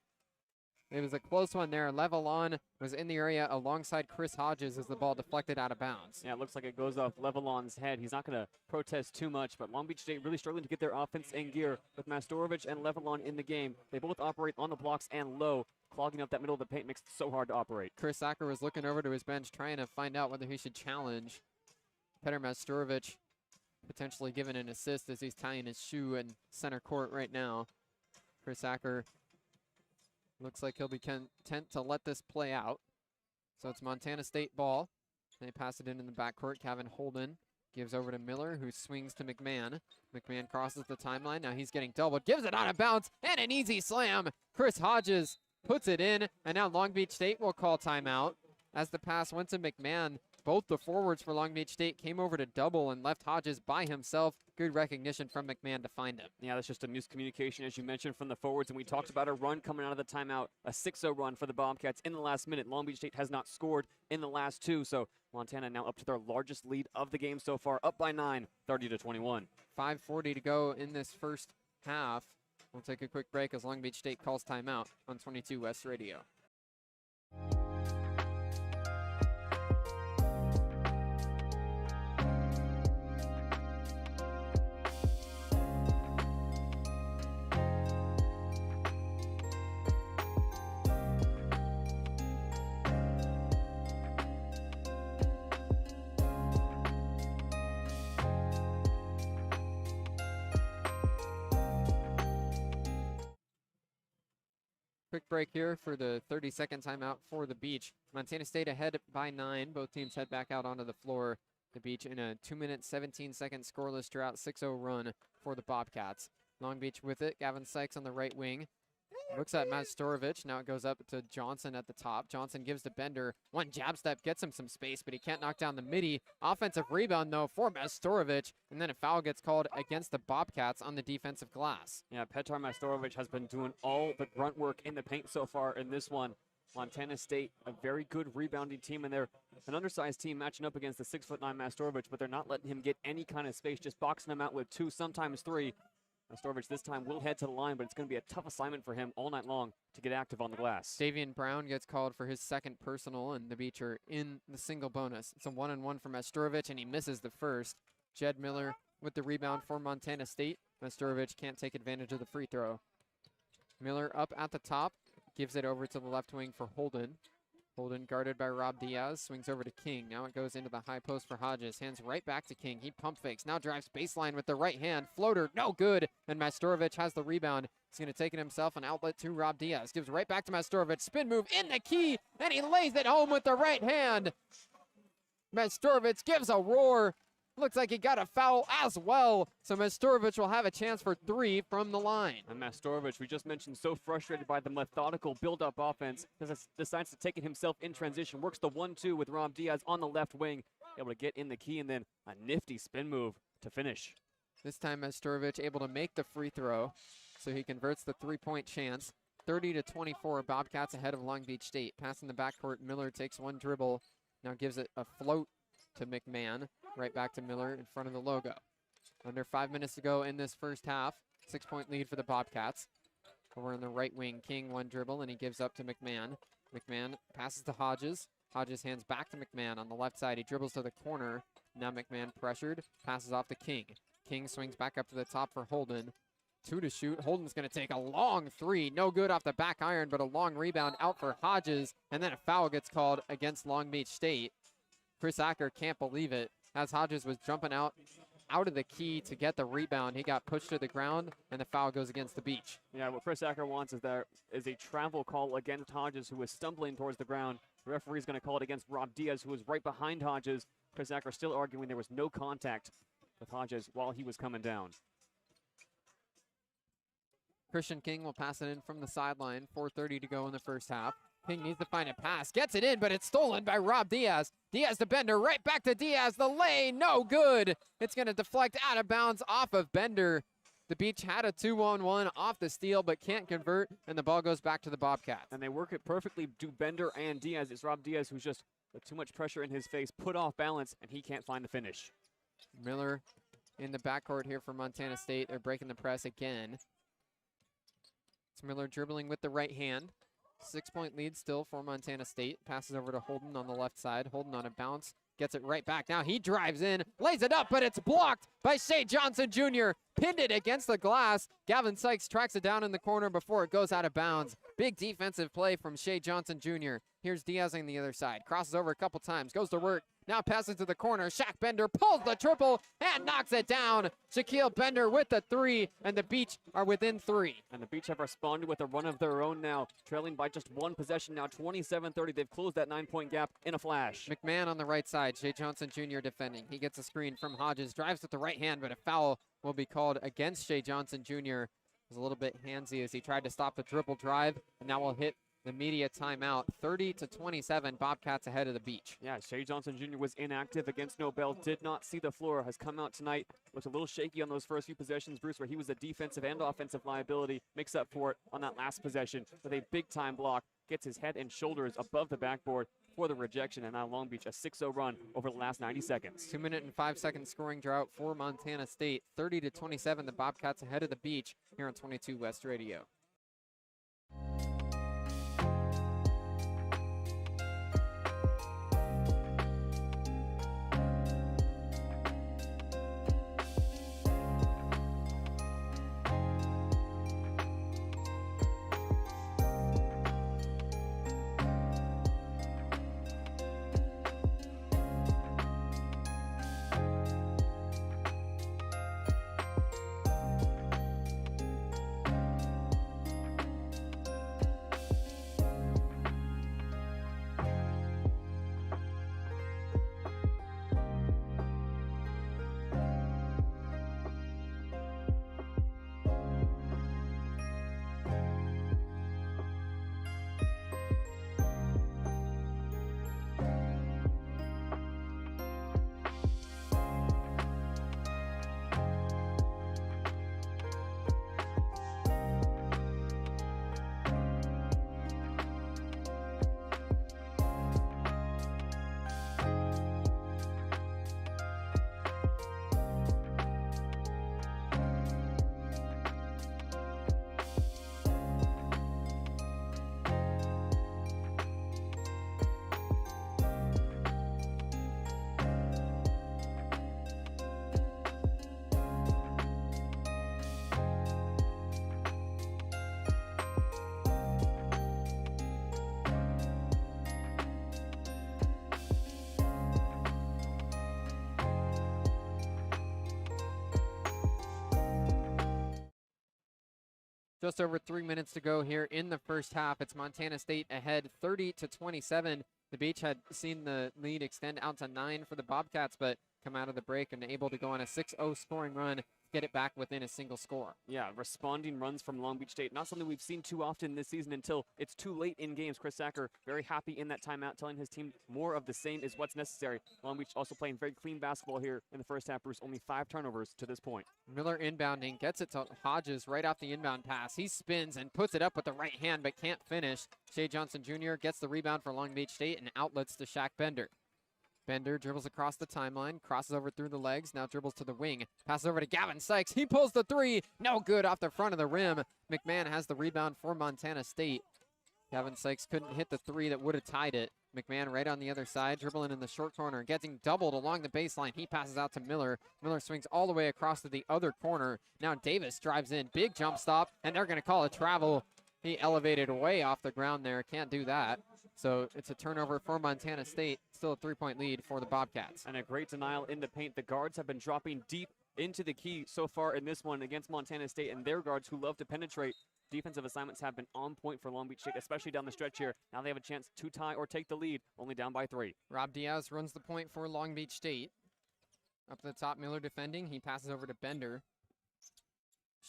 It was a close one there. Levelon was in the area alongside Chris Hodges as the ball deflected out of bounds. Yeah, it looks like it goes off Levelon's head. He's not going to protest too much, but Long Beach State really struggling to get their offense in gear with Majstorovic and Levelon in the game. They both operate on the blocks and low. Clogging up that middle of the paint makes it so hard to operate. Chris Acker was looking over to his bench trying to find out whether he should challenge Petar Majstorovic, potentially giving an assist as he's tying his shoe in center court right now. Chris Acker looks like he'll be content to let this play out. So it's Montana State ball. They pass it in the backcourt. Kevin Holden gives over to Miller, who swings to McMahon. McMahon crosses the timeline. Now he's getting doubled. Gives it out of bounds, and an easy slam. Chris Hodges puts it in, and now Long Beach State will call timeout. As the pass went to McMahon, both the forwards for Long Beach State came over to double and left Hodges by himself. Good recognition from McMahon to find him. Yeah, that's just a miscommunication, as you mentioned, from the forwards, and we talked about a run coming out of the timeout, a 6-0 run for the Bobcats in the last minute. Long Beach State has not scored in the last 2, so Montana now up to their largest lead of the game so far, up by 9, 30-21. 5:40 to go in this first half. We'll take a quick break as Long Beach State calls timeout on 22 West Radio. Quick break here for the 30-second timeout for the Beach. Montana State ahead by 9. Both teams head back out onto the floor. The Beach in a 2-minute, 17-second scoreless drought, 6-0 run for the Bobcats. Long Beach with it. Gavin Sykes on the right wing. Looks at Majstorovic. Now it goes up to Johnson at the top. Johnson gives to Bender. One jab step gets him some space, but he can't knock down the midi. Offensive rebound, though, for Majstorovic. And then a foul gets called against the Bobcats on the defensive glass. Yeah, Petar Majstorovic has been doing all the grunt work in the paint so far in this one. Montana State, a very good rebounding team, and they're an undersized team matching up against the 6'9" Majstorovic, but they're not letting him get any kind of space, just boxing him out with 2, sometimes 3. Majstorovic this time will head to the line, but it's going to be a tough assignment for him all night long to get active on the glass. Davian Brown gets called for his second personal, and the Beach are in the single bonus. It's a 1-and-1 for Majstorovic, and he misses the first. Jed Miller with the rebound for Montana State. Majstorovic can't take advantage of the free throw. Miller up at the top, gives it over to the left wing for Holden. Holden guarded by Rob Diaz, swings over to King. Now it goes into the high post for Hodges. Hands right back to King. He pump fakes. Now drives baseline with the right hand. Floater, no good. And Majstorovic has the rebound. He's going to take it himself. An outlet to Rob Diaz. Gives right back to Majstorovic. Spin move in the key. And he lays it home with the right hand. Majstorovic gives a roar. Looks like he got a foul as well. So Majstorovic will have a chance for 3 from the line. And Majstorovic, we just mentioned, so frustrated by the methodical build-up offense, decides to take it himself in transition. Works the 1-2 with Rob Diaz on the left wing, able to get in the key, and then a nifty spin move to finish. This time Majstorovic able to make the free throw, so he converts the 3-point chance. 30-24, Bobcats ahead of Long Beach State. Passing the backcourt, Miller takes one dribble, now gives it a float to McMahon. Right back to Miller in front of the logo. Under 5 minutes to go in this first half. 6-point lead for the Bobcats. Over in the right wing, King one dribble, and he gives up to McMahon. McMahon passes to Hodges. Hodges hands back to McMahon on the left side. He dribbles to the corner. Now McMahon pressured, passes off to King. King swings back up to the top for Holden. 2 to shoot. Holden's going to take a long 3. No good off the back iron, but a long rebound out for Hodges. And then a foul gets called against Long Beach State. Chris Acker can't believe it. As Hodges was jumping out of the key to get the rebound, he got pushed to the ground, and the foul goes against the Beach. Yeah, what Chris Acker wants is there is a travel call against Hodges, who was stumbling towards the ground. The referee's going to call it against Rob Diaz, who was right behind Hodges. Chris Acker still arguing there was no contact with Hodges while he was coming down. Christian King will pass it in from the sideline. 4:30 to go in the first half. King needs to find a pass. Gets it in, but it's stolen by Rob Diaz. Diaz to Bender. Right back to Diaz. The lay, no good. It's going to deflect out of bounds off of Bender. The Beach had a 2-on-1 off the steal, but can't convert, and the ball goes back to the Bobcats. And they work it perfectly to Bender and Diaz. It's Rob Diaz who's just with too much pressure in his face, put off balance, and he can't find the finish. Miller in the backcourt here for Montana State. They're breaking the press again. It's Miller dribbling with the right hand. 6-point lead still for Montana State. Passes over to Holden on the left side. Holden on a bounce. Gets it right back. Now he drives in, lays it up, but it's blocked by Shea Johnson Jr. Pinned it against the glass. Gavin Sykes tracks it down in the corner before it goes out of bounds. Big defensive play from Shea Johnson Jr. Here's Diaz on the other side. Crosses over a couple times. Goes to work. Now passes to the corner. Shaq Bender pulls the triple and knocks it down. Shaquille Bender with the 3, and the Beach are within 3. And the Beach have responded with a run of their own now, trailing by just one possession now, 27-30. They've closed that 9-point gap in a flash. McMahon on the right side. Shea Johnson Jr. defending. He gets a screen from Hodges. Drives with the right hand, but a foul will be called against Shea Johnson Jr. It was a little bit handsy as he tried to stop the dribble drive, and now will hit the media timeout. 30-27, Bobcats ahead of the Beach. Yeah, Shea Johnson Jr. was inactive against Nobel, did not see the floor, has come out tonight, looks a little shaky on those first few possessions, Bruce, where he was a defensive and offensive liability, makes up for it on that last possession with a big-time block, gets his head and shoulders above the backboard for the rejection, and now Long Beach a 6-0 run over the last 90 seconds. 2-minute and 5-second scoring drought for Montana State. 30-27, the Bobcats ahead of the Beach here on 22 West Radio. Just over 3 minutes to go here in the first half. It's Montana State ahead 30-27. The Beach had seen the lead extend out to 9 for the Bobcats, but come out of the break and able to go on a 6-0 scoring run, get it back within a single score. Yeah, responding runs from Long Beach State. Not something we've seen too often this season until it's too late in games. Chris Sacker very happy in that timeout, telling his team more of the same is what's necessary. Long Beach also playing very clean basketball here in the first half. Bruce, only 5 turnovers to this point. Miller inbounding, gets it to Hodges right off the inbound pass. He spins and puts it up with the right hand, but can't finish. Shea Johnson Jr. gets the rebound for Long Beach State and outlets to Shaq Bender. Bender dribbles across the timeline, crosses over through the legs, now dribbles to the wing, passes over to Gavin Sykes. He pulls the 3, no good off the front of the rim. McMahon has the rebound for Montana State. Gavin Sykes couldn't hit the 3 that would have tied it. McMahon right on the other side, dribbling in the short corner, getting doubled along the baseline. He passes out to Miller. Miller swings all the way across to the other corner. Now Davis drives in, big jump stop, and they're going to call a travel. He elevated way off the ground there, can't do that. So it's a turnover for Montana State, still a 3-point lead for the Bobcats. And a great denial in the paint. The guards have been dropping deep into the key so far in this one against Montana State, and their guards who love to penetrate. Defensive assignments have been on point for Long Beach State, especially down the stretch here. Now they have a chance to tie or take the lead, only down by 3. Rob Diaz runs the point for Long Beach State. Up to the top, Miller defending. He passes over to Bender.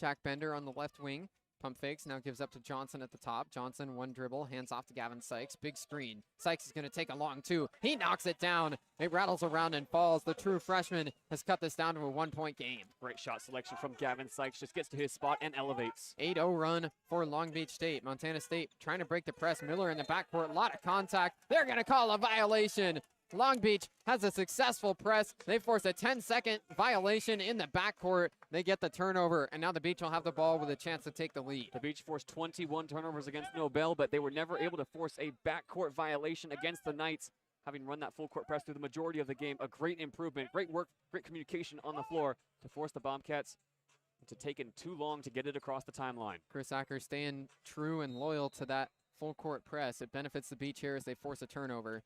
Shaq Bender on the left wing. Pump fakes, now gives up to Johnson at the top. Johnson, one dribble, hands off to Gavin Sykes. Big screen. Sykes is going to take a long 2. He knocks it down. It rattles around and falls. The true freshman has cut this down to a 1-point game. Great shot selection from Gavin Sykes. Just gets to his spot and elevates. 8-0 run for Long Beach State. Montana State trying to break the press. Miller in the backcourt. A lot of contact. They're going to call a violation. Long Beach has a successful press. They force a 10-second violation in the backcourt. They get the turnover, and now the Beach will have the ball with a chance to take the lead. The Beach forced 21 turnovers against Nobel, but they were never able to force a backcourt violation against the Knights, having run that full court press through the majority of the game. A great improvement, great work, great communication on the floor to force the Bobcats to taking too long to get it across the timeline. Chris Acker staying true and loyal to that full court press. It benefits the Beach here as they force a turnover.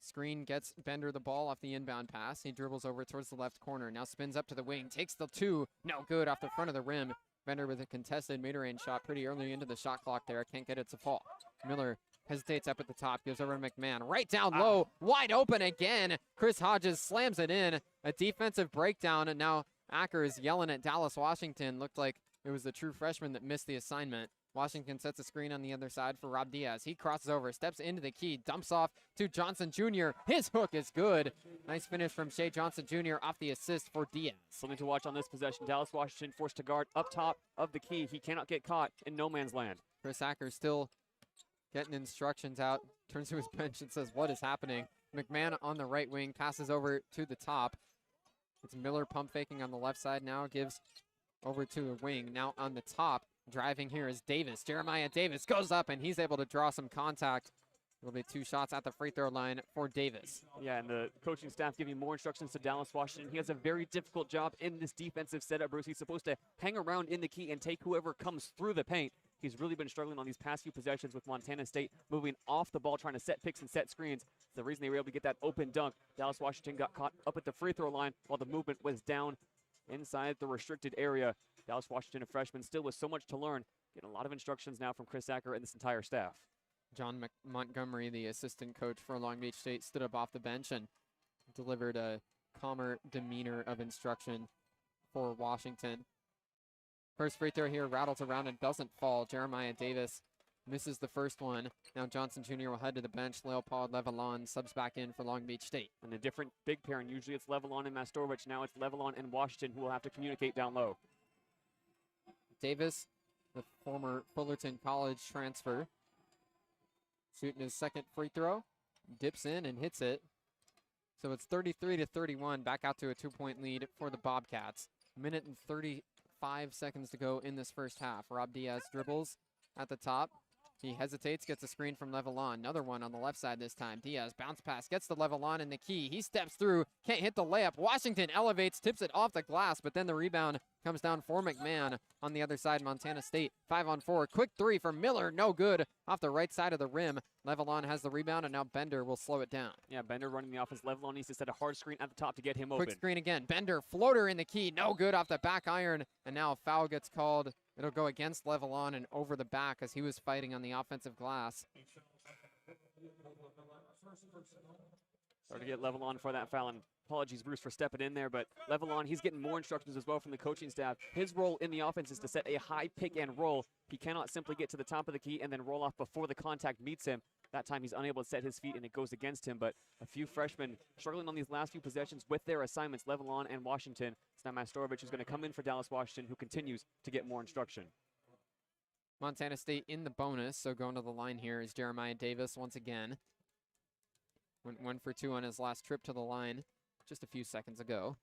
Screen gets Bender the ball off the inbound pass. He dribbles over towards the left corner. Now spins up to the wing. Takes the 2. No good off the front of the rim. Bender with a contested mid-range shot pretty early into the shot clock there. Can't get it to fall. Miller hesitates up at the top. Gives over to McMahon. Right down low. Wide open again. Chris Hodges slams it in. A defensive breakdown. And now Acker is yelling at Dallas Washington. Looked like it was the true freshman that missed the assignment. Washington sets a screen on the other side for Rob Diaz. He crosses over, steps into the key, dumps off to Johnson Jr. His hook is good. Nice finish from Shea Johnson Jr. off the assist for Diaz. Something to watch on this possession. Dallas Washington forced to guard up top of the key. He cannot get caught in no man's land. Chris Acker still getting instructions out. Turns to his bench and says, what is happening? McMahon on the right wing, passes over to the top. It's Miller pump faking on the left side now, gives over to the wing. Now on the top. Driving here is Davis. Jeremiah Davis goes up, and he's able to draw some contact. It'll be 2 shots at the free throw line for Davis. Yeah, and the coaching staff giving more instructions to Dallas Washington. He has a very difficult job in this defensive setup, Bruce. He's supposed to hang around in the key and take whoever comes through the paint. He's really been struggling on these past few possessions with Montana State moving off the ball, trying to set picks and set screens. It's the reason they were able to get that open dunk. Dallas Washington got caught up at the free throw line while the movement was down inside the restricted area. Dallas Washington, a freshman, still with so much to learn. Getting a lot of instructions now from Chris Acker and this entire staff. John Montgomery, the assistant coach for Long Beach State, stood up off the bench and delivered a calmer demeanor of instruction for Washington. First free throw here rattles around and doesn't fall. Jeremiah Davis misses the first one. Now Johnson Jr. will head to the bench. Leopold Levalon subs back in for Long Beach State. And a different big pairing. Usually it's Levalon and Mastorovich. Now it's Levalon and Washington who will have to communicate down low. Davis, the former Fullerton College transfer, shooting his second free throw, dips in and hits it. So it's 33-31, back out to a 2-point lead for the Bobcats. Minute and 35 seconds to go in this first half. Rob Diaz dribbles at the top. He hesitates, gets a screen from Levalon. Another one on the left side this time. Diaz, bounce pass, gets the Levalon in the key. He steps through, can't hit the layup. Washington elevates, tips it off the glass, but then the rebound comes down for McMahon on the other side. Montana State, 5-on-4. Quick 3 for Miller, no good. Off the right side of the rim. Levalon has the rebound, and now Bender will slow it down. Yeah, Bender running the offense. Levalon needs to set a hard screen at the top to get him open. Quick screen again. Bender, floater in the key, no good off the back iron, and now a foul gets called It'll go against Levelon and over the back as he was fighting on the offensive glass. Started to get Levelon for that foul, and apologies, Bruce, for stepping in there, but Levelon, he's getting more instructions as well from the coaching staff. His role in the offense is to set a high pick and roll. He cannot simply get to the top of the key and then roll off before the contact meets him. That time he's unable to set his feet and it goes against him, but a few freshmen struggling on these last few possessions with their assignments, Levelon and Washington. It's now Mastorovich who's going to come in for Dallas Washington, who continues to get more instruction. Montana State in the bonus, so going to the line here is Jeremiah Davis once again. Went 1 for 2 on his last trip to the line just a few seconds ago.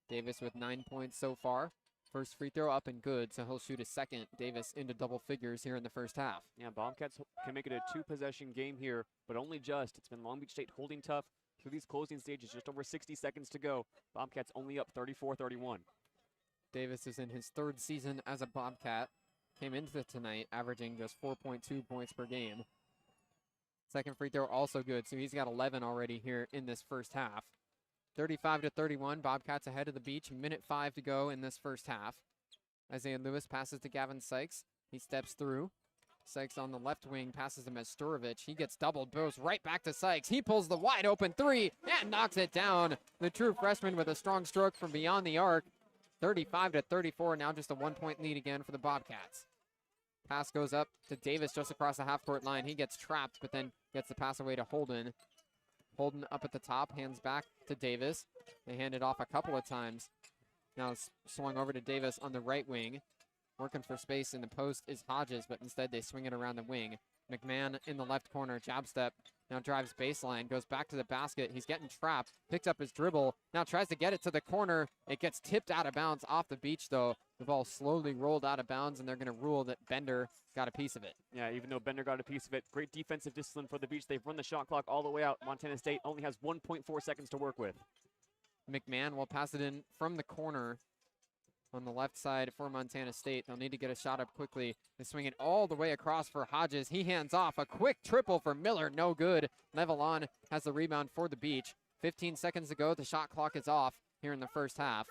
Davis with 9 points so far. First free throw up and good, so he'll shoot a second. Davis into double figures here in the first half. Yeah, Bobcats can make it a 2-possession game here, but only just. It's been Long Beach State holding tough through these closing stages. Just over 60 seconds to go. Bobcats only up 34-31. Davis is in his 3rd season as a Bobcat. Came into tonight averaging just 4.2 points per game. Second free throw also good, so he's got 11 already here in this first half. 35-31, Bobcats ahead of the Beach. 1:05 to go in this first half. Isaiah Lewis passes to Gavin Sykes. He steps through. Sykes on the left wing passes to Mastorovich. He gets doubled, goes right back to Sykes. He pulls the wide open 3 and knocks it down. The true freshman with a strong stroke from beyond the arc. 35-34, now just a 1-point lead again for the Bobcats. Pass goes up to Davis just across the half-court line. He gets trapped, but then gets the pass away to Holden. Holden up at the top, hands back to Davis. They hand it off a couple of times. Now it's swung over to Davis on the right wing. Working for space in the post is Hodges, but instead they swing it around the wing. McMahon in the left corner, jab step. Now drives baseline, goes back to the basket. He's getting trapped, picks up his dribble. Now tries to get it to the corner. It gets tipped out of bounds off the Beach, though. The ball slowly rolled out of bounds, and they're going to rule that Bender got a piece of it. Yeah, even though Bender got a piece of it, great defensive discipline for the Beach. They've run the shot clock all the way out. Montana State only has 1.4 seconds to work with. McMahon will pass it in from the corner on the left side for Montana State. They'll need to get a shot up quickly. They swing it all the way across for Hodges. He hands off. A quick triple for Miller. No good. Levelon has the rebound for the Beach. 15 seconds to go. The shot clock is off here in the first half.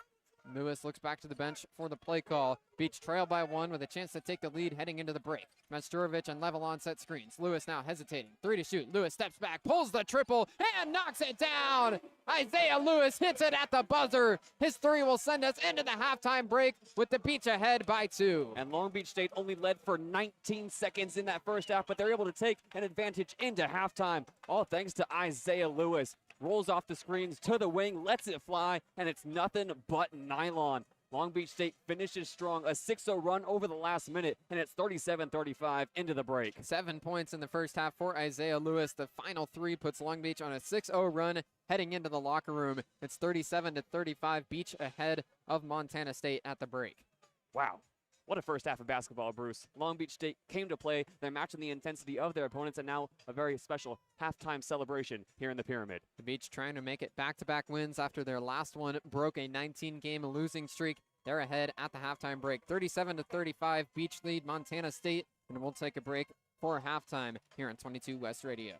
Lewis looks back to the bench for the play call. Beach trail by 1 with a chance to take the lead heading into the break. Masturovic and Levelon set screens. Lewis now hesitating. 3 to shoot. Lewis steps back, pulls the triple, and knocks it down. Isaiah Lewis hits it at the buzzer. His 3 will send us into the halftime break with the Beach ahead by 2. And Long Beach State only led for 19 seconds in that first half, but they're able to take an advantage into halftime. All thanks to Isaiah Lewis. Rolls off the screens to the wing, lets it fly, and it's nothing but nylon. Long Beach State finishes strong, a 6-0 run over the last minute, and it's 37-35 into the break. 7 points in the first half for Isaiah Lewis. The final 3 puts Long Beach on a 6-0 run heading into the locker room. It's 37-35, Beach ahead of Montana State at the break. Wow. What a first half of basketball, Bruce. Long Beach State came to play. They're matching the intensity of their opponents, and now a very special halftime celebration here in the Pyramid. The Beach trying to make it back-to-back wins after their last one broke a 19-game losing streak. They're ahead at the halftime break. 37-35, Beach lead Montana State, and we'll take a break for halftime here on 22 West Radio.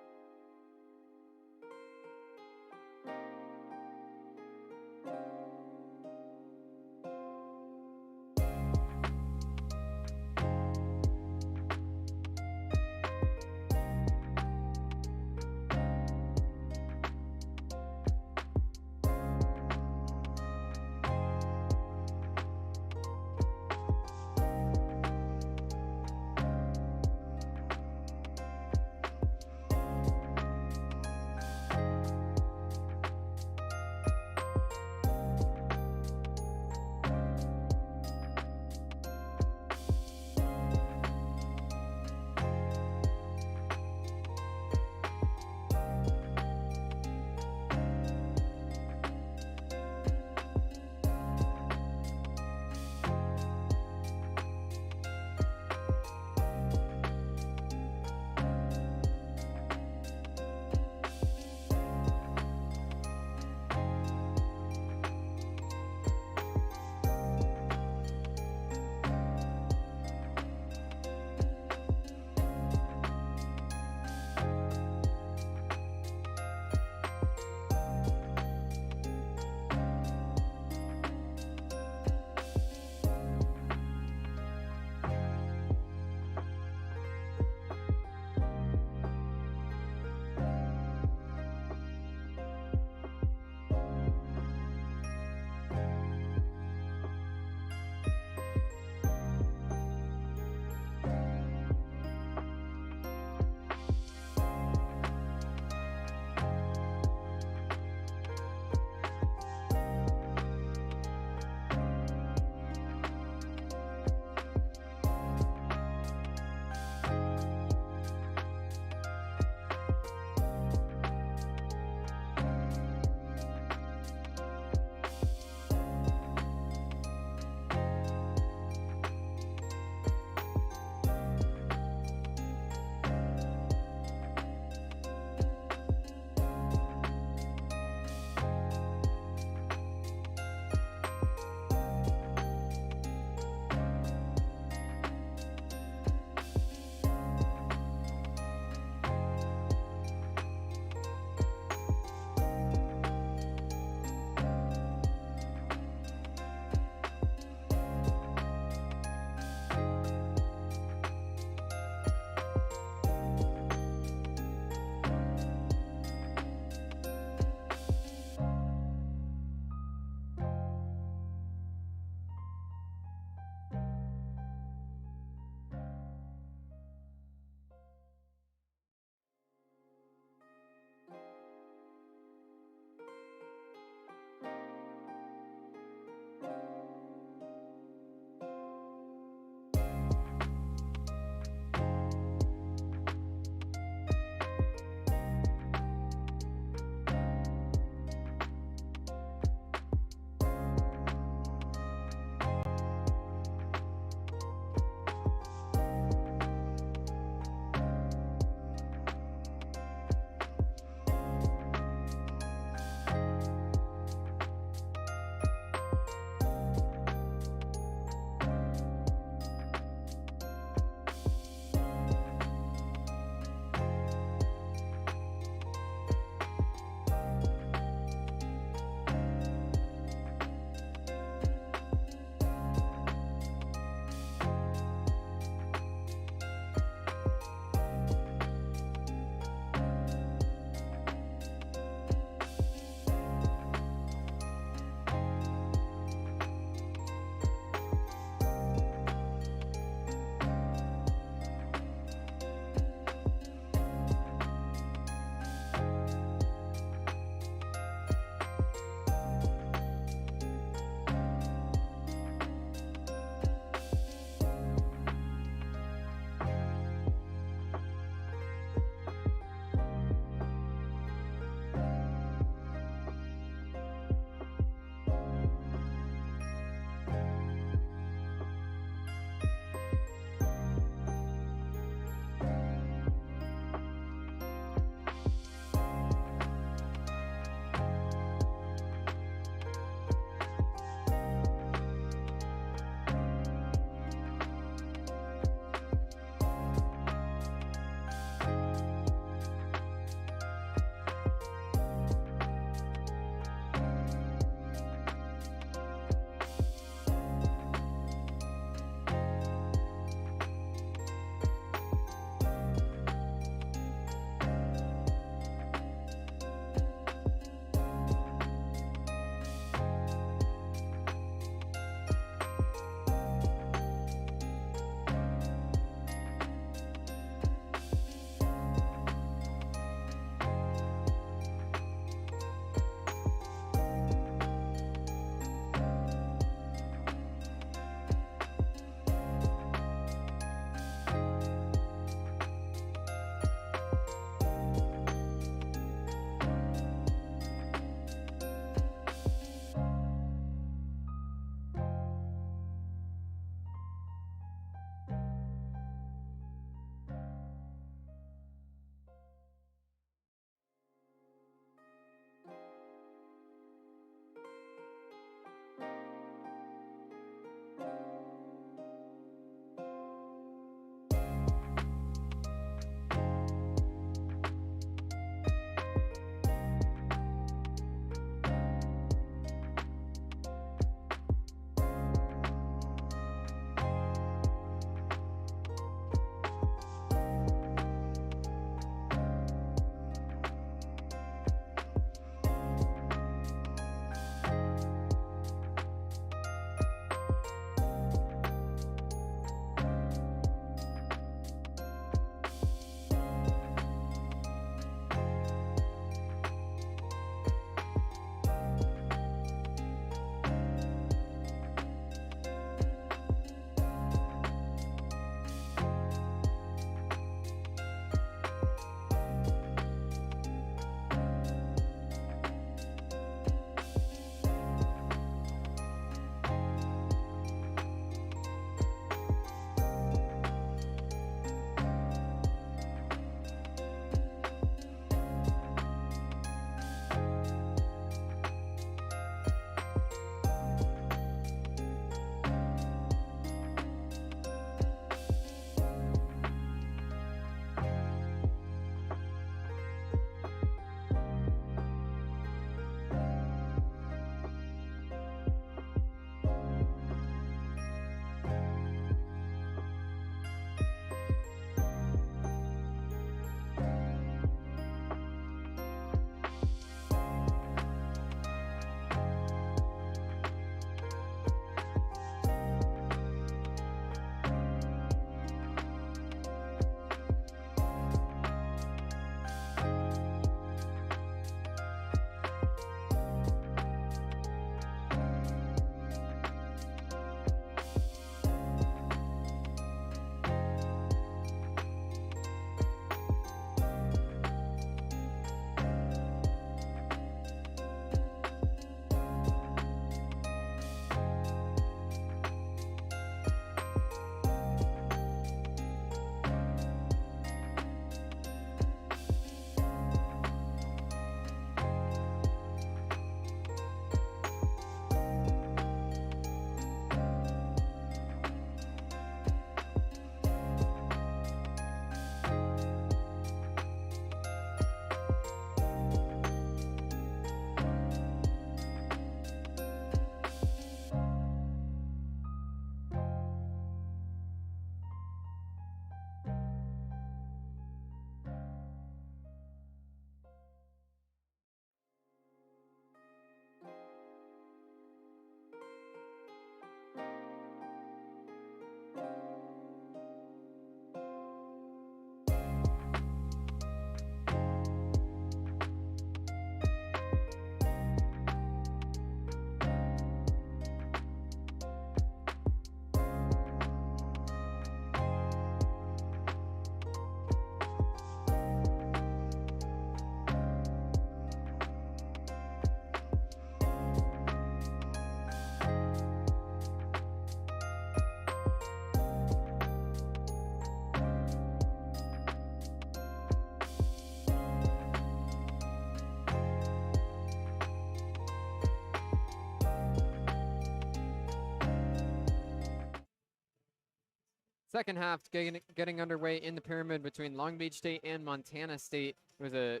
Second half getting underway in the pyramid between Long Beach State and Montana State. It was a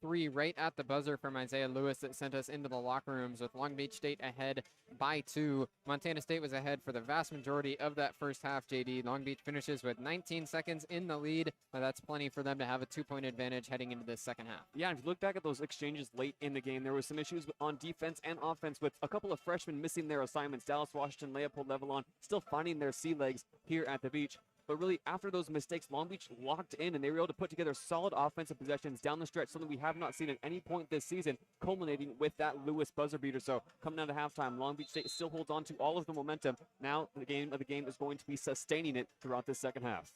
3 right at the buzzer from Isaiah Lewis that sent us into the locker rooms with Long Beach State ahead by 2. Montana State was ahead for the vast majority of that first half, JD. Long Beach finishes with 19 seconds in the lead, but that's plenty for them to have a 2-point advantage heading into this second half. Yeah, if you look back at those exchanges late in the game, there was some issues on defense and offense with a couple of freshmen missing their assignments. Dallas Washington, Leopold Levelon still finding their sea legs here at the beach. But really, after those mistakes, Long Beach locked in, and they were able to put together solid offensive possessions down the stretch, something we have not seen at any point this season, culminating with that Lewis buzzer beater. So coming out of halftime, Long Beach State still holds on to all of the momentum. Now the game is going to be sustaining it throughout this second half.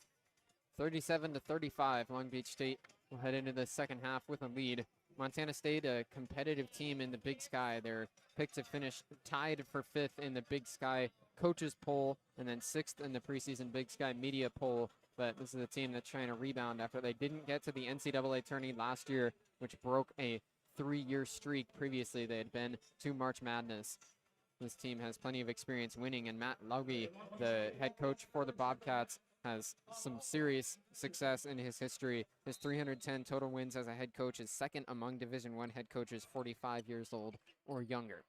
37-35, Long Beach State will head into the second half with a lead. Montana State, a competitive team in the Big Sky. They're picked to finish tied for 5th in the Big Sky coaches poll and then 6th in the preseason Big Sky media poll. But this is a team that's trying to rebound after they didn't get to the NCAA tourney last year, which broke a 3-year streak. Previously, they had been to March Madness. This team has plenty of experience winning, and Matt Logie, the head coach for the Bobcats, has some serious success in his history. His 310 total wins as a head coach is second among Division I head coaches 45 years old or younger.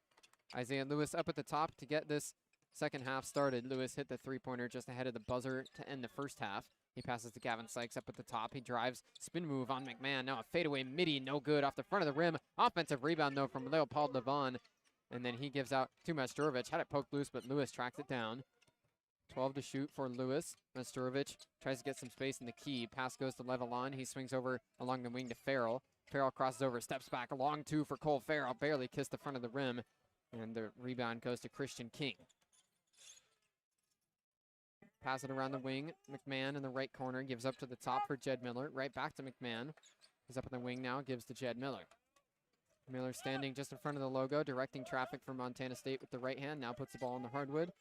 Isaiah Lewis up at the top to get this second half started. Lewis hit the 3-pointer just ahead of the buzzer to end the first half. He passes to Gavin Sykes up at the top. He drives, spin move on McMahon. Now a fadeaway midi, no good off the front of the rim. Offensive rebound though from Leopold Levon. And then he gives out to Masturovic. Had it poked loose, but Lewis tracks it down. 12 to shoot for Lewis. Masturovic tries to get some space in the key. Pass goes to Levelon. He swings over along the wing to Farrell. Farrell crosses over, steps back. A long 2 for Cole Farrell. Barely kissed the front of the rim. And the rebound goes to Christian King. Pass it around the wing. McMahon in the right corner. Gives up to the top for Jed Miller. Right back to McMahon. He's up in the wing now. Gives to Jed Miller. Miller standing just in front of the logo, directing traffic from Montana State with the right hand. Now puts the ball on the hardwood.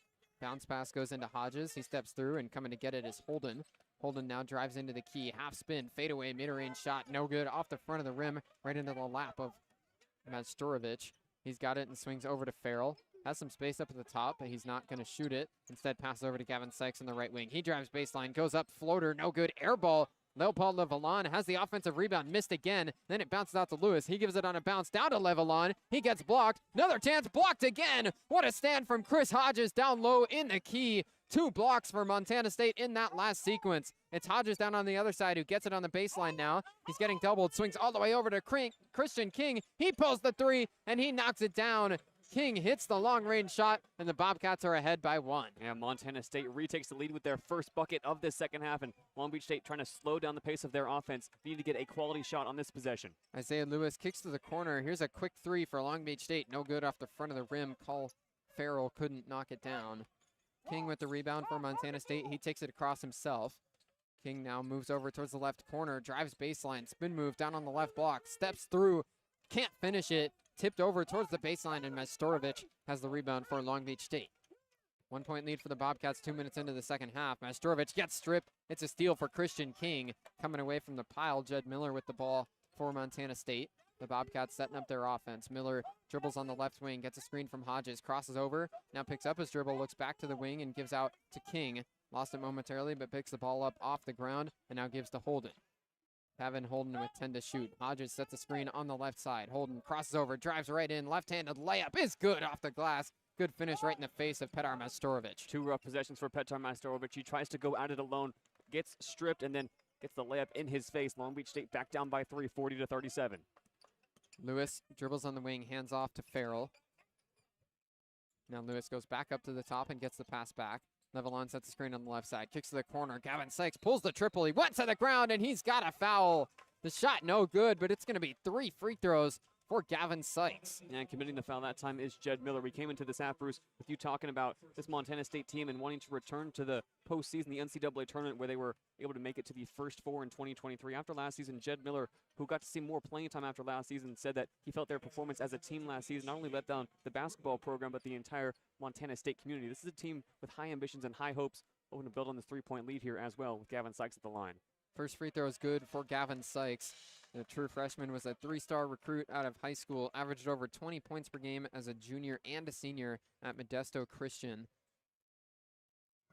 Bounce pass goes into Hodges. He steps through, and coming to get it is Holden. Holden now drives into the key. Half spin, fadeaway, mid-range shot. No good. Off the front of the rim, right into the lap of Masturovic. He's got it and swings over to Farrell. Has some space up at the top, but he's not going to shoot it. Instead, passes over to Gavin Sykes on the right wing. He drives baseline, goes up, floater, no good. Air ball. Leopold Levelon has the offensive rebound, missed again. Then it bounces out to Lewis. He gives it on a bounce down to Levelon. He gets blocked. Another chance, blocked again. What a stand from Chris Hodges down low in the key. 2 blocks for Montana State in that last sequence. It's Hodges down on the other side who gets it on the baseline now. He's getting doubled, swings all the way over to Christian King. He pulls the 3, and he knocks it down. King hits the long-range shot, and the Bobcats are ahead by 1. Yeah, Montana State retakes the lead with their first bucket of this second half, and Long Beach State trying to slow down the pace of their offense. They need to get a quality shot on this possession. Isaiah Lewis kicks to the corner. Here's a quick 3 for Long Beach State. No good off the front of the rim. Cole Farrell couldn't knock it down. King with the rebound for Montana State. He takes it across himself. King now moves over towards the left corner, drives baseline, spin move down on the left block, steps through, can't finish it. Tipped over towards the baseline, and Masturovic has the rebound for Long Beach State. 1-point lead for the Bobcats 2 minutes into the second half. Masturovic gets stripped. It's a steal for Christian King. Coming away from the pile, Jed Miller with the ball for Montana State. The Bobcats setting up their offense. Miller dribbles on the left wing, gets a screen from Hodges, crosses over, now picks up his dribble, looks back to the wing, and gives out to King. Lost it momentarily, but picks the ball up off the ground, and now gives to Holden. Having Holden with 10 to shoot. Hodges sets a screen on the left side. Holden crosses over, drives right in. Left-handed layup is good off the glass. Good finish right in the face of Petar Masturovic. 2 rough possessions for Petar Masturovic. He tries to go at it alone, gets stripped, and then gets the layup in his face. Long Beach State back down by 3, 40-37. Lewis dribbles on the wing, hands off to Farrell. Now Lewis goes back up to the top and gets the pass back. Levelon sets the screen on the left side, kicks to the corner. Gavin Sykes pulls the triple. He went to the ground, and he's got a foul. The shot no good, but it's going to be 3 free throws for Gavin Sykes. And committing the foul that time is Jed Miller. We came into this half, Bruce, with you talking about this Montana State team and wanting to return to the postseason, the NCAA tournament, where they were able to make it to the first 4 in 2023. After last season, Jed Miller, who got to see more playing time after last season, said that he felt their performance as a team last season not only let down the basketball program, but the entire Montana State community. This is a team with high ambitions and high hopes, hoping to build on this 3-point lead here as well with Gavin Sykes at the line. First free throw is good for Gavin Sykes. The true freshman was a 3-star recruit out of high school, averaged over 20 points per game as a junior and a senior at Modesto Christian.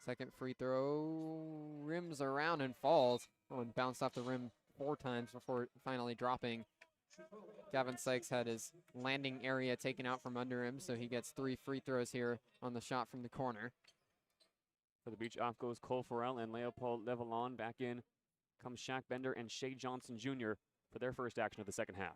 Second free throw rims around and falls. Oh, and bounced off the rim 4 times before finally dropping. Gavin Sykes had his landing area taken out from under him, so he gets 3 free throws here on the shot from the corner. For the Beach, off goes Cole Farrell and Leopold Levalon. Back in comes Shaq Bender and Shea Johnson Jr. for their first action of the second half.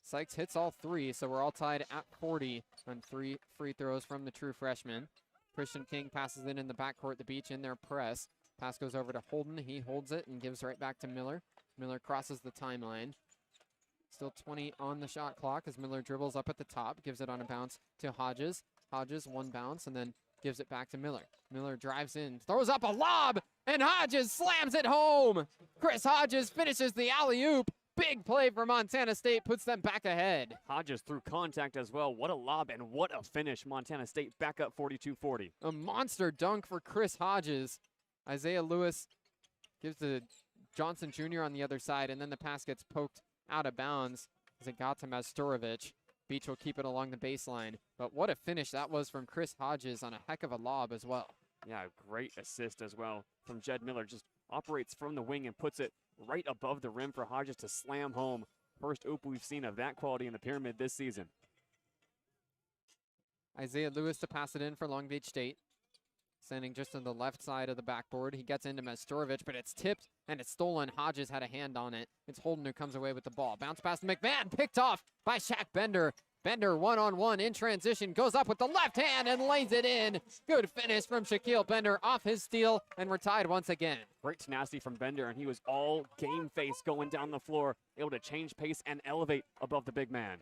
Sykes hits all 3, so we're all tied at 40 on 3 free throws from the true freshman. Christian King passes it in the backcourt, the Beach in their press. Pass goes over to Holden. He holds it and gives right back to Miller. Miller crosses the timeline. Still 20 on the shot clock as Miller dribbles up at the top, gives it on a bounce to Hodges. Hodges 1 bounce and then gives it back to Miller. Miller drives in, throws up a lob, and Hodges slams it home. Chris Hodges finishes the alley-oop. Big play for Montana State, puts them back ahead. Hodges through contact as well. What a lob and what a finish. Montana State back up 42-40. A monster dunk for Chris Hodges. Isaiah Lewis gives to Johnson Jr. on the other side, and then the pass gets poked out of bounds as it got to Majstorovic. Beach will keep it along the baseline. But what a finish that was from Chris Hodges on a heck of a lob as well. Yeah, great assist as well from Jed Miller. Just operates from the wing and puts it right above the rim for Hodges to slam home. First oop we've seen of that quality in the Pyramid this season. Isaiah Lewis to pass it in for Long Beach State. Standing just on the left side of the backboard. He gets into Majstorovic, but it's tipped and it's stolen. Hodges had a hand on it. It's Holden who comes away with the ball. Bounce pass to McMahon, picked off by Shaq Bender. Bender one-on-one in transition, goes up with the left hand and lays it in. Good finish from Shaquille Bender off his steal, and we're tied once again. Great tenacity from Bender, and he was all game face going down the floor, able to change pace and elevate above the big man.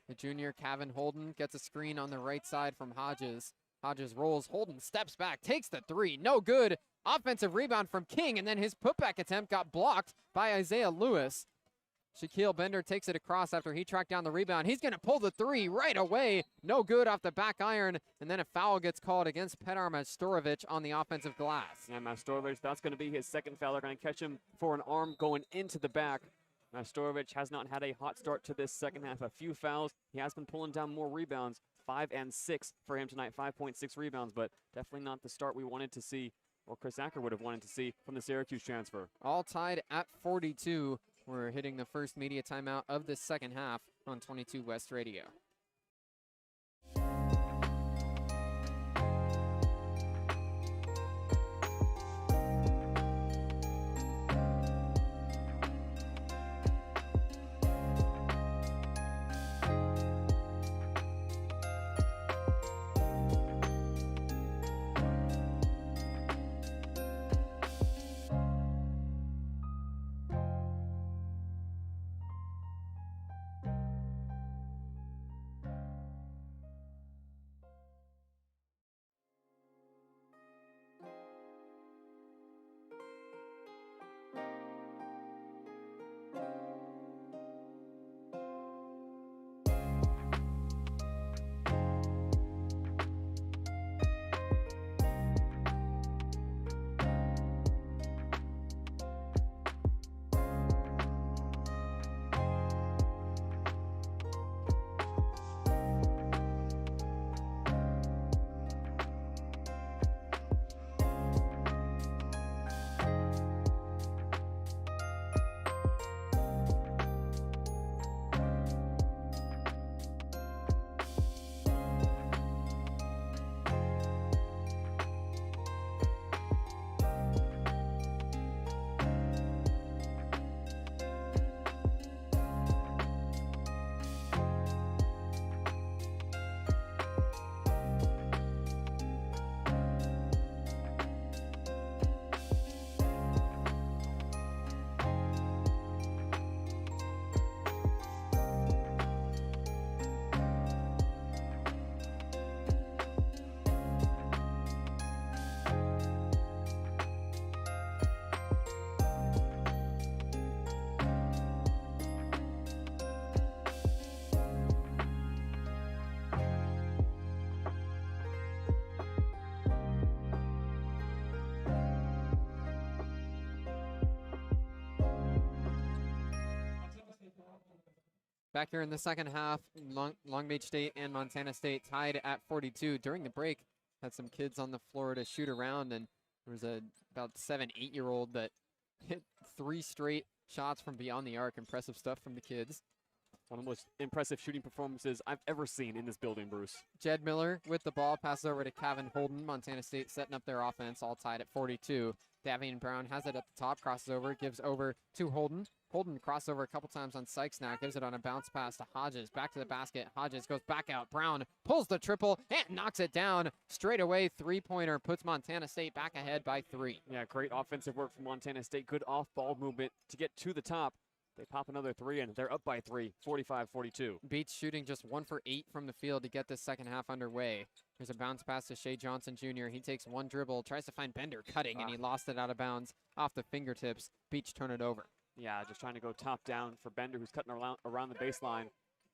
The junior, Kevin Holden, gets a screen on the right side from Hodges. Hodges rolls, Holden steps back, takes the 3, no good. Offensive rebound from King, and then his putback attempt got blocked by Isaiah Lewis. Shaquille Bender takes it across after he tracked down the rebound. He's going to pull the 3 right away. No good off the back iron, and then a foul gets called against Petar Majstorovic on the offensive glass. And Majstorovic, that's going to be his second foul. They're going to catch him for an arm going into the back. Majstorovic has not had a hot start to this second half. A few fouls. He has been pulling down more rebounds. 5 and 6 for him tonight, 5.6 rebounds, but definitely not the start we wanted to see, or Chris Acker would have wanted to see from the Syracuse transfer. All tied at 42. We're hitting the first media timeout of this second half on 22 West Radio. Back here in the second half, Long Beach State and Montana State tied at 42. During the break, had some kids on the floor to shoot around, and There was a about 7, 8-year-old that hit 3 straight shots from beyond the arc. Impressive stuff from the kids. One of the most impressive shooting performances I've ever seen in this building, Bruce. Jed Miller with the ball, passes over to Kevin Holden. Montana State setting up their offense, all tied at 42. Davian Brown has it at the top, crosses over, gives over to Holden. Holden crossover a couple times on Sykes now, gives it on a bounce pass to Hodges. Back to the basket. Hodges goes back out. Brown pulls the triple and knocks it down. Straight away, three-pointer puts Montana State back ahead by 3. Yeah, great offensive work from Montana State. Good off-ball movement to get to the top. They pop another 3, and they're up by 3, 45-42. Beach shooting just 1 for 8 from the field to get this second half underway. There's a bounce pass to Shea Johnson Jr. He takes one dribble, tries to find Bender cutting, and he lost it out of bounds off the fingertips. Beach turn it over. Yeah, just trying to go top down for Bender, who's cutting around the baseline.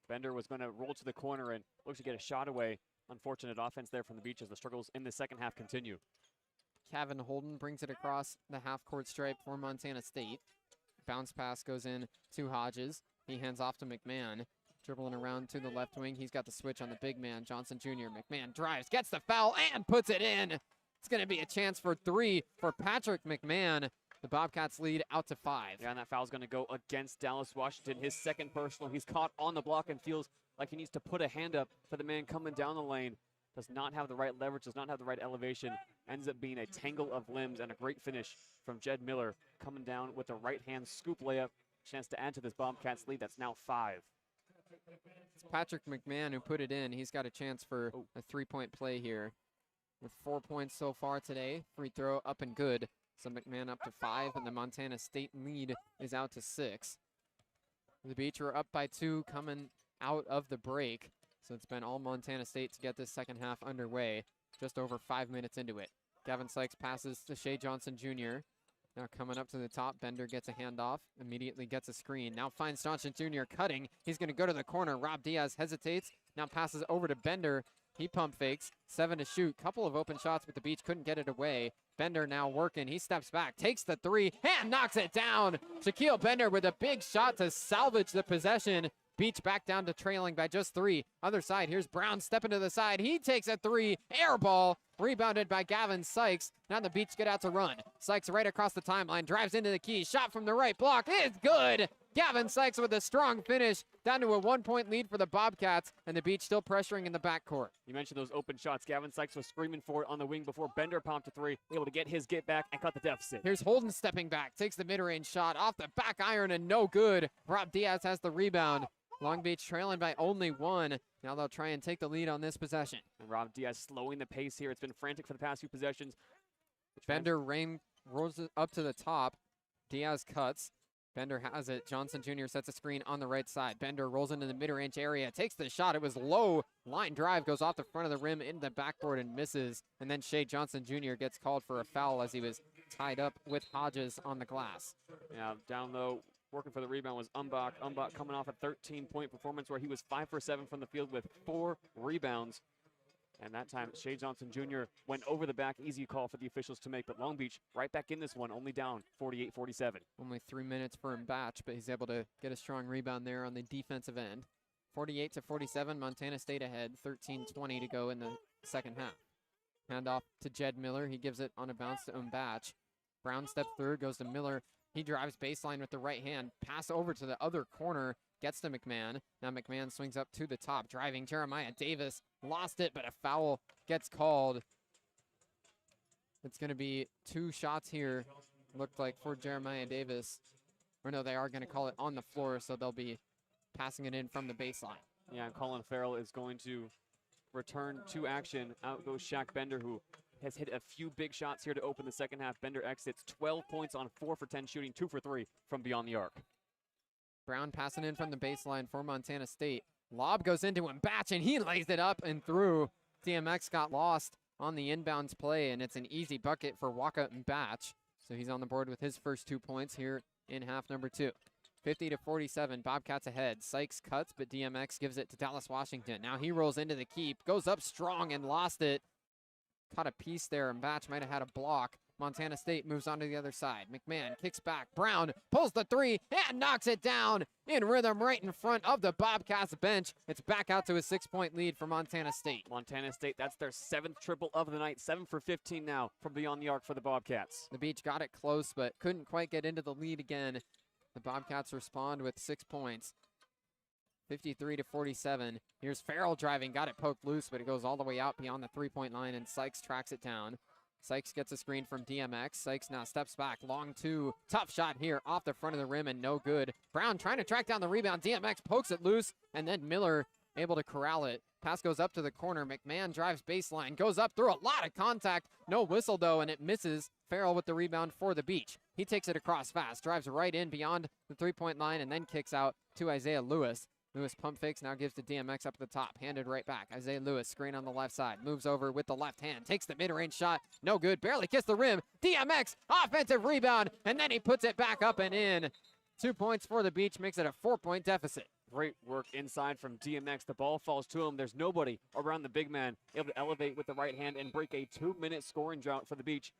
Bender was going to roll to the corner and looks to get a shot away. Unfortunate offense there from the Beach as the struggles in the second half continue. Kevin Holden brings it across the half-court stripe for Montana State. Bounce pass goes in to Hodges. He hands off to McMahon. Dribbling around to the left wing. He's got the switch on the big man, Johnson Jr. McMahon drives, gets the foul, and puts it in. It's going to be a chance for 3 for Patrick McMahon. The Bobcats lead out to 5. Yeah, and that foul's going to go against Dallas Washington. His second personal. He's caught on the block and feels like he needs to put a hand up for the man coming down the lane. Does not have the right leverage, does not have the right elevation. Ends up being a tangle of limbs and a great finish from Jed Miller coming down with the right-hand scoop layup. Chance to add to this Bobcats lead. That's now 5. It's Patrick McMahon who put it in. He's got a chance for a 3-point play here. With 4 points so far today. Free throw up and good. So McMahon up to 5, and the Montana State lead is out to 6. The Beach are up by 2 coming out of the break. So it's been all Montana State to get this second half underway. Just over 5 minutes into it. Gavin Sykes passes to Shea Johnson Jr. Now coming up to the top, Bender gets a handoff, immediately gets a screen. Now finds Johnson Jr. cutting. He's going to go to the corner. Rob Diaz hesitates. Now passes over to Bender. He pump fakes. 7 to shoot. Couple of open shots, but the Beach couldn't get it away. Bender now working. He steps back, takes the 3, and knocks it down. Shaquille Bender with a big shot to salvage the possession. Beach back down to trailing by just 3. Other side, here's Brown stepping to the side. He takes a 3, air ball, rebounded by Gavin Sykes. Now the Beach get out to run. Sykes right across the timeline, drives into the key, shot from the right block, it's good. Gavin Sykes with a strong finish, down to a 1-point lead for the Bobcats, and the Beach still pressuring in the backcourt. You mentioned those open shots. Gavin Sykes was screaming for it on the wing before Bender pumped a 3, able to get his get back and cut the deficit. Here's Holden stepping back, takes the mid-range shot off the back iron and no good. Rob Diaz has the rebound. Long Beach trailing by only 1. Now they'll try and take the lead on this possession. And Rob Diaz slowing the pace here. It's been frantic for the past few possessions. Bender rolls it up to the top. Diaz cuts. Bender has it. Johnson Jr. sets a screen on the right side. Bender rolls into the mid-range area, takes the shot. It was low. Line drive goes off the front of the rim into the backboard and misses. And then Shea Johnson Jr. gets called for a foul as he was tied up with Hodges on the glass. Yeah, down low. Working for the rebound was Umbach. Umbach coming off a 13-point performance where he was 5 for 7 from the field with 4 rebounds. And that time, Shea Johnson Jr. went over the back. Easy call for the officials to make. But Long Beach right back in this one, only down 48-47. Only 3 minutes for Mbach, but he's able to get a strong rebound there on the defensive end. 48-47, Montana State ahead. 13:20 to go in the second half. Handoff to Jed Miller. He gives it on a bounce to Mbach. Brown steps through, goes to Miller. He drives baseline with the right hand. Pass over to the other corner. Gets to McMahon. Now McMahon swings up to the top. Driving Jeremiah Davis. Lost it, but a foul gets called. It's going to be 2 shots here, looked like, for Jeremiah Davis. Or no, they are going to call it on the floor, so they'll be passing it in from the baseline. Yeah, and Colin Farrell is going to return to action. Out goes Shaq Bender, who has hit a few big shots here to open the second half. Bender exits 12 points on 4 for 10 shooting, 2 for 3 from beyond the arc. Brown passing in from the baseline for Montana State. Lob goes into Mbach, and he lays it up and through. DMX got lost on the inbounds play, and it's an easy bucket for Waka Mbach. So he's on the board with his first 2 points here in half number 2. 50-47, Bobcats ahead. Sykes cuts, but DMX gives it to Dallas Washington. Now he rolls into the keep, goes up strong and lost it. Caught a piece there, and Mbach might have had a block. Montana State moves on to the other side. McMahon kicks back. Brown pulls the three and knocks it down in rhythm right in front of the Bobcats bench. It's back out to a 6-point lead for Montana State. Montana State, that's their 7th triple of the night. 7 for 15 now from beyond the arc for the Bobcats. The Beach got it close, but couldn't quite get into the lead again. The Bobcats respond with 6 points. 53-47. Here's Farrell driving, got it poked loose, but it goes all the way out beyond the 3-point line, and Sykes tracks it down. Sykes gets a screen from DMX. Sykes now steps back, long two. Tough shot here off the front of the rim and no good. Brown trying to track down the rebound. DMX pokes it loose, and then Miller able to corral it. Pass goes up to the corner. McMahon drives baseline, goes up through a lot of contact. No whistle though, and it misses. Farrell with the rebound for the Beach. He takes it across fast, drives right in beyond the 3-point line, and then kicks out to Isaiah Lewis. Lewis pump fakes, now gives to DMX up at the top, handed right back. Isaiah Lewis, screen on the left side, moves over with the left hand, takes the mid-range shot, no good, barely kissed the rim. DMX, offensive rebound, and then he puts it back up and in. 2 points for the Beach, makes it a 4-point deficit. Great work inside from DMX. The ball falls to him. There's nobody around the big man, able to elevate with the right hand and break a 2-minute scoring drought for the Beach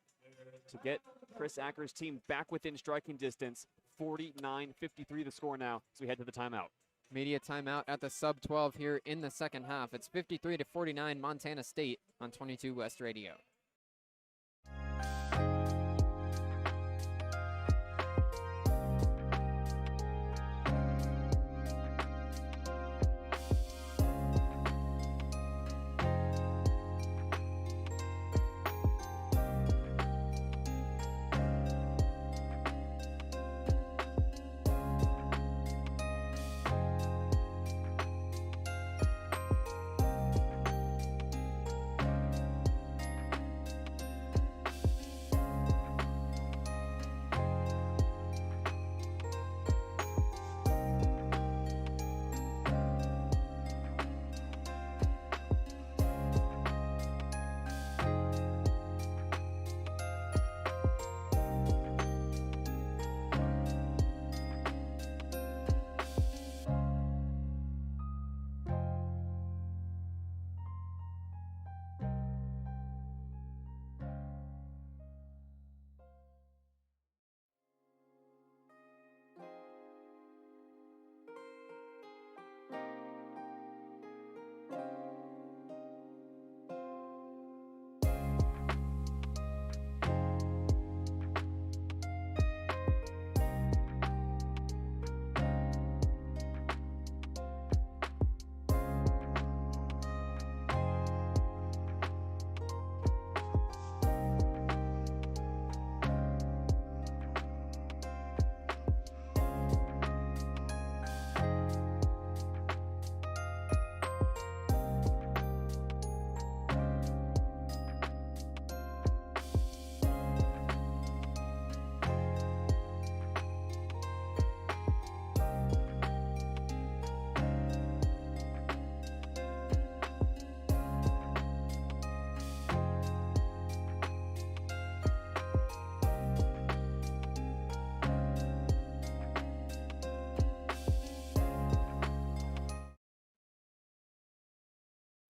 to get Chris Acker's team back within striking distance. 49-53 the score now as we head to the timeout. Media timeout at the sub-12 here in the second half. It's 53-49 Montana State on 22 West Radio.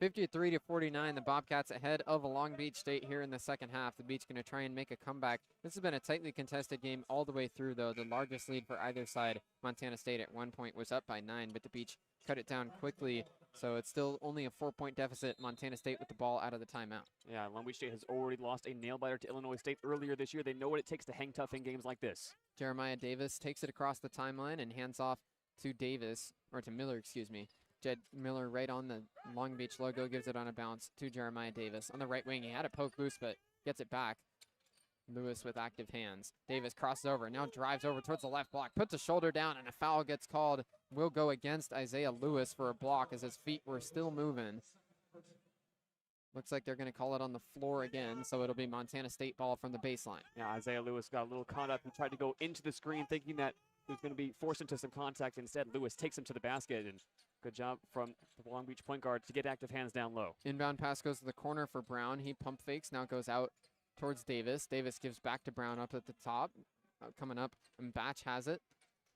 (53-49), the Bobcats ahead of Long Beach State here in the second half. The Beach going to try and make a comeback. This has been a tightly contested game all the way through, though. The largest lead for either side, Montana State at one point was up by 9, but the Beach cut it down quickly. So it's still only a 4-point deficit. Montana State with the ball out of the timeout. Yeah, Long Beach State has already lost a nail-biter to Illinois State earlier this year. They know what it takes to hang tough in games like this. Jeremiah Davis takes it across the timeline and hands off to Miller, excuse me. Jed Miller right on the Long Beach logo, gives it on a bounce to Jeremiah Davis. On the right wing, he had it poked loose, but gets it back. Lewis with active hands. Davis crosses over, now drives over towards the left block, puts a shoulder down, and a foul gets called. Will go against Isaiah Lewis for a block as his feet were still moving. Looks like they're going to call it on the floor again, so it'll be Montana State ball from the baseline. Yeah, Isaiah Lewis got a little caught up and tried to go into the screen thinking that he was going to be forced into some contact. Instead, Lewis takes him to the basket, and good job from the Long Beach point guard to get active hands down low. Inbound pass goes to the corner for Brown. He pump fakes, now goes out towards Davis. Davis gives back to Brown up at the top. Coming up, and Batch has it.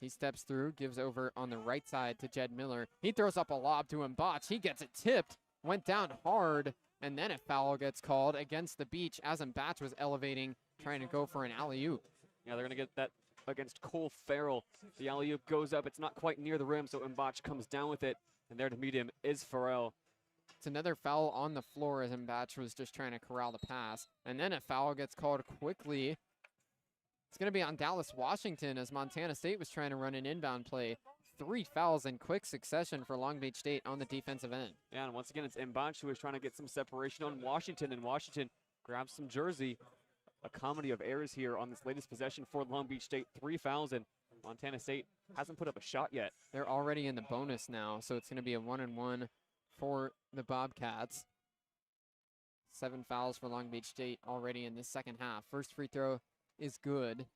He steps through, gives over on the right side to Jed Miller. He throws up a lob to him. Botch, he gets it tipped. Went down hard and then a foul gets called against the Beach as Mbach was elevating, trying to go for an alley-oop. Yeah, they're going to get that against Cole Farrell. The alley-oop goes up. It's not quite near the rim, so Mbach comes down with it, and there to meet him is Farrell. It's another foul on the floor as Mbach was just trying to corral the pass, and then a foul gets called quickly. It's going to be on Dallas Washington as Montana State was trying to run an inbound play. 3 fouls in quick succession for Long Beach State on the defensive end. Yeah, and once again, it's Mbach who is trying to get some separation on Washington, and Washington grabs some jersey. A comedy of errors here on this latest possession for Long Beach State. 3 fouls, and Montana State hasn't put up a shot yet. They're already in the bonus now, so it's going to be a 1-and-1 for the Bobcats. 7 fouls for Long Beach State already in this second half. First free throw is good.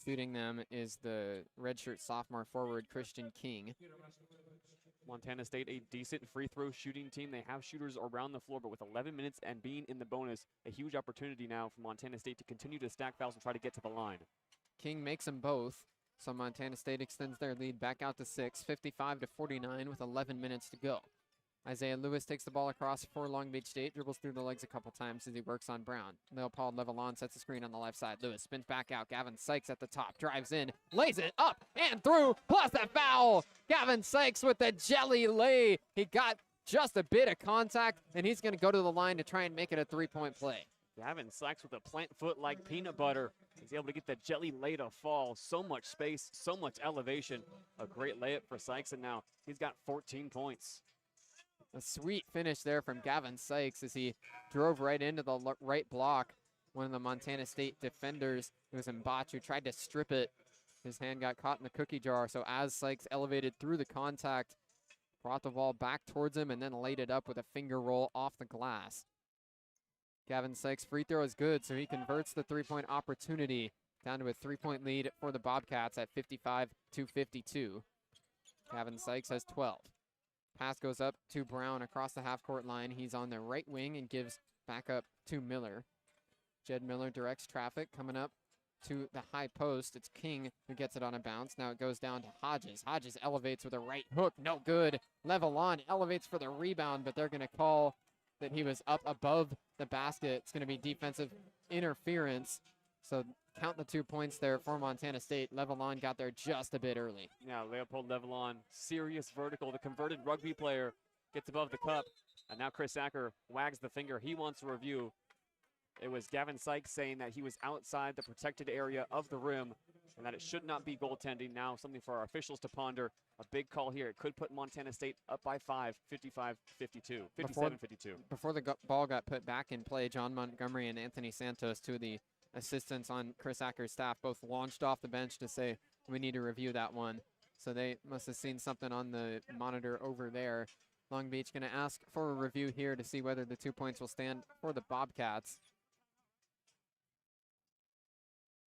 Shooting them is the redshirt sophomore forward, Christian King. Montana State, a decent free throw shooting team. They have shooters around the floor, but with 11 minutes and being in the bonus, a huge opportunity now for Montana State to continue to stack fouls and try to get to the line. King makes them both, so Montana State extends their lead back out to 6, 55-49 with 11 minutes to go. Isaiah Lewis takes the ball across for Long Beach State, dribbles through the legs a couple times as he works on Brown. Leopold Levelon sets the screen on the left side. Lewis spins back out. Gavin Sykes at the top, drives in, lays it up and through, plus a foul. Gavin Sykes with the jelly lay. He got just a bit of contact, and he's going to go to the line to try and make it a 3-point play. Gavin Sykes with a plant foot like peanut butter. He's able to get the jelly lay to fall. So much space, so much elevation. A great layup for Sykes, and now he's got 14 points. A sweet finish there from Gavin Sykes as he drove right into the right block. One of the Montana State defenders, it was Mbach, who tried to strip it. His hand got caught in the cookie jar, so as Sykes elevated through the contact, brought the ball back towards him and then laid it up with a finger roll off the glass. Gavin Sykes' free throw is good, so he converts the 3-point opportunity down to a 3-point lead for the Bobcats at 55-52. Gavin Sykes has 12. Pass goes up to Brown across the half-court line. He's on the right wing and gives back up to Miller. Jed Miller directs traffic coming up to the high post. It's King who gets it on a bounce. Now it goes down to Hodges. Hodges elevates with a right hook. No good. Levelon elevates for the rebound, but they're going to call that he was up above the basket. It's going to be defensive interference. So count the 2 points there for Montana State. Levelon got there just a bit early. Now Leopold Levelon, serious vertical. The converted rugby player gets above the cup. And now Chris Acker wags the finger. He wants a review. It was Gavin Sykes saying that he was outside the protected area of the rim and that it should not be goaltending. Now something for our officials to ponder. A big call here. It could put Montana State up by 5, 55-52, 57-52. Before the ball got put back in play, John Montgomery and Anthony Santos, two of the assistants on Chris Acker's staff, both launched off the bench to say, we need to review that one. So they must have seen something on the monitor over there. Long Beach going to ask for a review here to see whether the 2 points will stand for the Bobcats.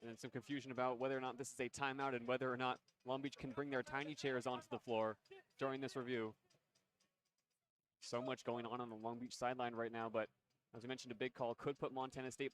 And some confusion about whether or not this is a timeout and whether or not Long Beach can bring their tiny chairs onto the floor during this review. So much going on the Long Beach sideline right now, but as we mentioned, a big call could put Montana State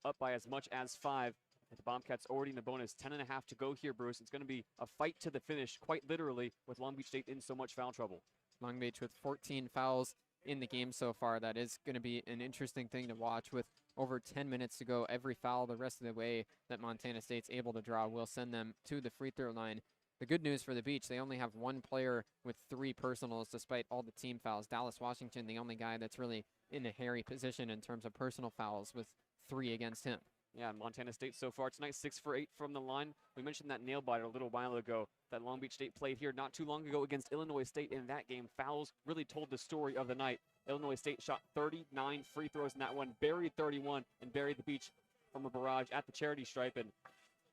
up by as much as 5. The Bobcats already in the bonus, 10.5 to go here, Bruce. It's going to be a fight to the finish, quite literally, with Long Beach State in so much foul trouble. Long Beach with 14 fouls in the game so far. That is going to be an interesting thing to watch with over 10 minutes to go. Every foul the rest of the way that Montana State's able to draw will send them to the free throw line. The good news for the Beach, they only have one player with 3 personals despite all the team fouls. Dallas Washington, the only guy that's really in a hairy position in terms of personal fouls with 3 against him. Yeah, Montana State so far tonight, 6 for 8 from the line. We mentioned that nail biter a little while ago that Long Beach State played here not too long ago against Illinois State. In that game, fouls really told the story of the night. Illinois State shot 39 free throws in that one, buried 31, and buried the Beach from a barrage at the charity stripe. And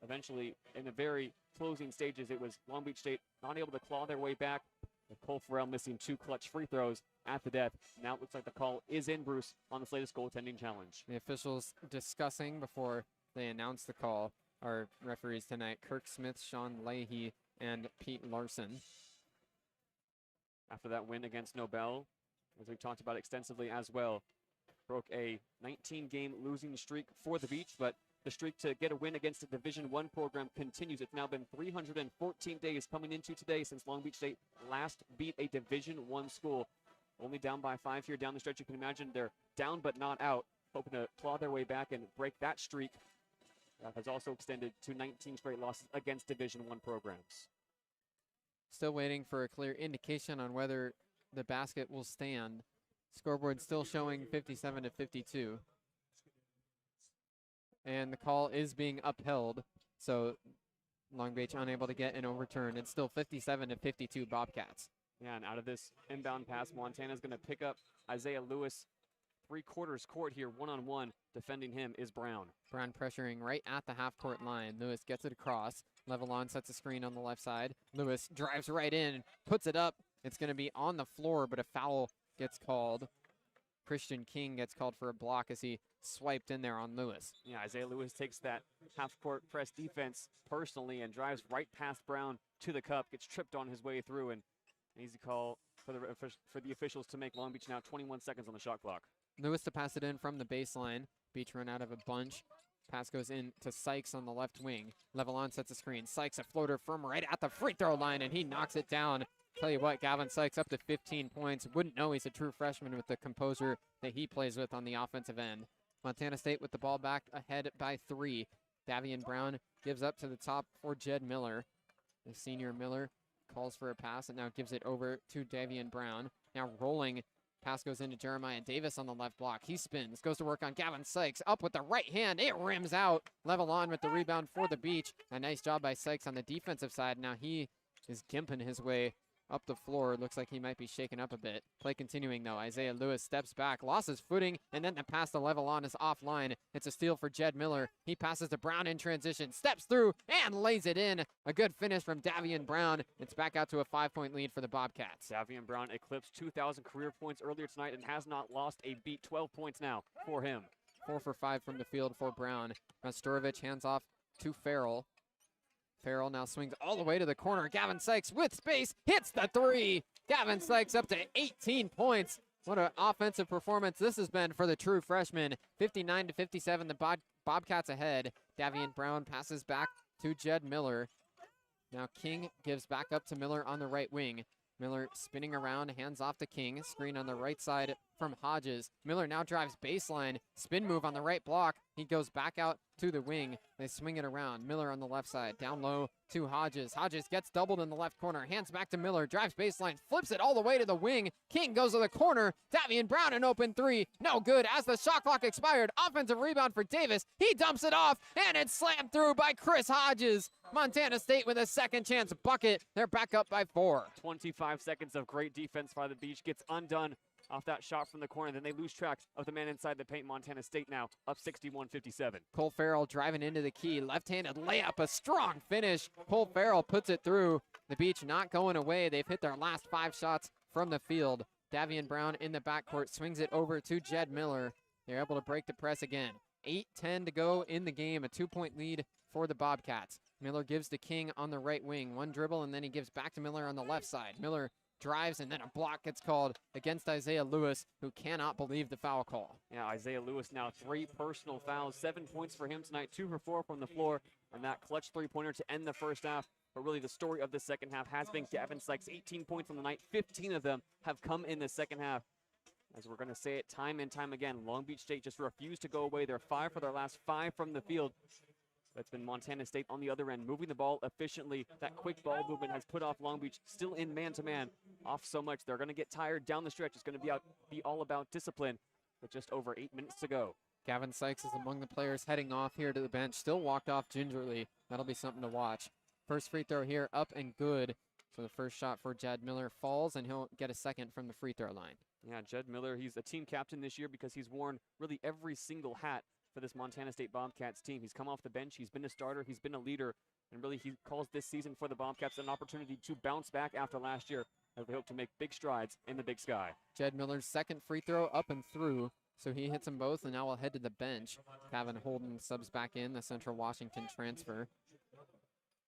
eventually, in the very closing stages, it was Long Beach State not able to claw their way back, with Cole Farrell missing 2 clutch free throws at the death. Now it looks like the call is in, Bruce, on this latest goaltending challenge. The officials discussing before they announce the call are referees tonight, Kirk Smith, Sean Leahy, and Pete Larson. After that win against Nobel, as we've talked about extensively as well, broke a 19-game losing streak for the Beach, but the streak to get a win against a Division I program continues. It's now been 314 days coming into today since Long Beach State last beat a Division I school. only down by 5 here down the stretch. You can imagine they're down but not out, hoping to claw their way back and break that streak that has also extended to 19 straight losses against Division I programs. Still waiting for a clear indication on whether the basket will stand. Scoreboard still showing 57-52. And the call is being upheld, so Long Beach unable to get an overturn. It's still 57-52 Bobcats. Yeah, and out of this inbound pass, Montana's going to pick up Isaiah Lewis. 3/4 court here, one-on-one. Defending him is Brown. Brown pressuring right at the half-court line. Lewis gets it across. Levelon sets a screen on the left side. Lewis drives right in, puts it up. It's going to be on the floor, but a foul gets called. Christian King gets called for a block as he swiped in there on Lewis. Yeah, Isaiah Lewis takes that half-court press defense personally and drives right past Brown to the cup, gets tripped on his way through, and an easy call for the officials to make Long Beach now 21 seconds on the shot clock. Lewis to pass it in from the baseline. Beach run out of a bunch. Pass goes in to Sykes on the left wing. Levelon sets a screen. Sykes a floater from right at the free throw line, and he knocks it down. Tell you what, Gavin Sykes up to 15 points. Wouldn't know he's a true freshman with the composure that he plays with on the offensive end. Montana State with the ball back ahead by 3. Davian Brown gives up to the top for Jed Miller. The senior Miller calls for a pass and now gives it over to Davian Brown. Now rolling. Pass goes into Jeremiah Davis on the left block. He spins, goes to work on Gavin Sykes. Up with the right hand, it rims out. Levelon with the rebound for the Beach. A nice job by Sykes on the defensive side. Now he is gimping his way up the floor. Looks like he might be shaken up a bit. Play continuing though. Isaiah Lewis steps back, lost his footing, and then the pass to Levelon is offline. It's a steal for Jed Miller. He passes to Brown in transition, steps through, and lays it in. A good finish from Davian Brown. It's back out to a 5-point lead for the Bobcats. Davian Brown eclipsed 2,000 career points earlier tonight and has not lost a beat. 12 points now for him. 4 for 5 from the field for Brown. Masturovic hands off to Farrell. Farrell now swings all the way to the corner. Gavin Sykes with space, hits the 3. Gavin Sykes up to 18 points. What an offensive performance this has been for the true freshman. 59-57, the Bobcats ahead. Davian Brown passes back to Jed Miller. Now King gives back up to Miller on the right wing. Miller spinning around, hands off to King. Screen on the right side from Hodges. Miller now drives baseline. Spin move on the right block. He goes back out to the wing. They swing it around. Miller on the left side. Down low to Hodges. Hodges gets doubled in the left corner. Hands back to Miller. Drives baseline. Flips it all the way to the wing. King goes to the corner. Davian Brown an open 3. No good as the shot clock expired. Offensive rebound for Davis. He dumps it off, and it's slammed through by Chris Hodges. Montana State with a second chance bucket. They're back up by 4. 25 seconds of great defense by the Beach. Gets undone off that shot from the corner. Then they lose track of the man inside the paint. Montana State now up 61-57. Cole Farrell driving into the key. Left-handed layup, a strong finish. Cole Farrell puts it through. The Beach not going away. They've hit their last 5 shots from the field. Davian Brown in the backcourt swings it over to Jed Miller. They're able to break the press again. 8:10 to go in the game. A 2-point lead for the Bobcats. Miller gives to King on the right wing. One dribble, and then he gives back to Miller on the left side. Miller drives, and then a block gets called against Isaiah Lewis, who cannot believe the foul call. Yeah, Isaiah Lewis now 3 personal fouls. 7 points for him tonight. 2 for 4 from the floor. And that clutch 3-pointer to end the first half. But really the story of the second half has been Gavin Sykes. 18 points on the night. 15 of them have come in the second half. As we're going to say it time and time again, Long Beach State just refused to go away. They're 5 for their last 5 from the field. That's been Montana State on the other end, moving the ball efficiently. That quick ball movement has put off Long Beach, still in man-to-man, off so much. They're going to get tired down the stretch. It's going to be all about discipline with just over 8 minutes to go. Gavin Sykes is among the players heading off here to the bench. Still walked off gingerly. That'll be something to watch. First free throw here, up and good. So the first shot for Jed Miller falls, and he'll get a second from the free throw line. Yeah, Jed Miller, he's a team captain this year because he's worn really every single hat for this Montana State Bobcats team. He's come off the bench, he's been a starter, he's been a leader, and really he calls this season for the Bobcats an opportunity to bounce back after last year as they hope to make big strides in the Big Sky. Jed Miller's second free throw up and through, so he hits them both, and now we'll head to the bench. Kevin Holden subs back in, the Central Washington transfer.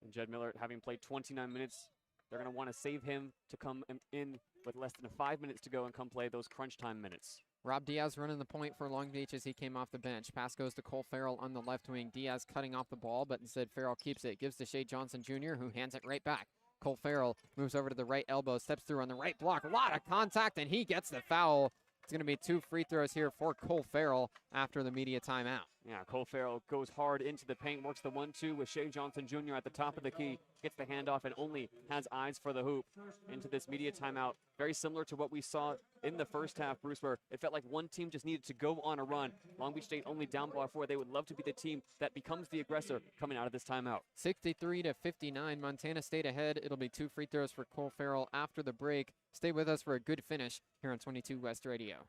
And Jed Miller, having played 29 minutes, they're going to want to save him to come in with less than 5 minutes to go and come play those crunch time minutes. Rob Diaz running the point for Long Beach as he came off the bench. Pass goes to Cole Farrell on the left wing. Diaz cutting off the ball, but instead Farrell keeps it. Gives to Shea Johnson Jr., who hands it right back. Cole Farrell moves over to the right elbow, steps through on the right block. A lot of contact, and he gets the foul. It's going to be 2 free throws here for Cole Farrell after the media timeout. Yeah, Cole Farrell goes hard into the paint, works the 1-2 with Shea Johnson Jr. at the top of the key, gets the handoff and only has eyes for the hoop into this media timeout. Very similar to what we saw in the first half, Bruce, where it felt like one team just needed to go on a run. Long Beach State only down by 4. They would love to be the team that becomes the aggressor coming out of this timeout. 63-59, Montana State ahead. It'll be 2 free throws for Cole Farrell after the break. Stay with us for a good finish here on 22 West Radio.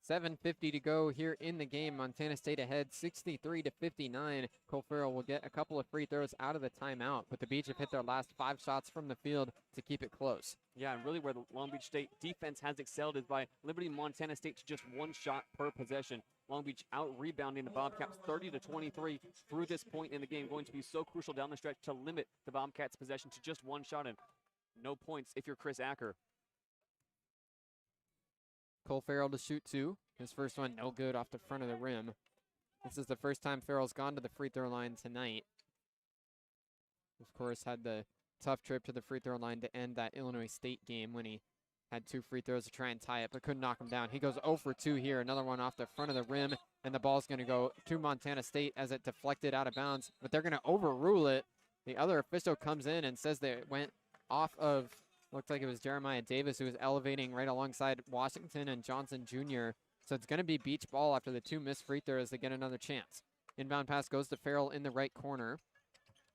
$7:50 to go here in the game. Montana State ahead 63-59. Cole Farrell will get a couple of free throws out of the timeout, but the Beach have hit their last 5 shots from the field to keep it close. Yeah, and really where the Long Beach State defense has excelled is by limiting Montana State to just 1 shot per possession. Long Beach out-rebounding the Bobcats 30-23 through this point in the game. Going to be so crucial down the stretch to limit the Bobcats' possession to just 1 shot and no points if you're Chris Acker. Cole Farrell to shoot 2. His first one no good off the front of the rim. This is the first time Farrell's gone to the free throw line tonight. Of course, had the tough trip to the free throw line to end that Illinois State game when he had 2 free throws to try and tie it, but couldn't knock him down. He goes 0 for 2 here. Another one off the front of the rim, and the ball's going to go to Montana State as it deflected out of bounds, but they're going to overrule it. The other official comes in and says they went off of, looked like it was Jeremiah Davis who was elevating right alongside Washington and Johnson Jr. So it's going to be Beach ball after the 2 missed free throws to get another chance. Inbound pass goes to Farrell in the right corner.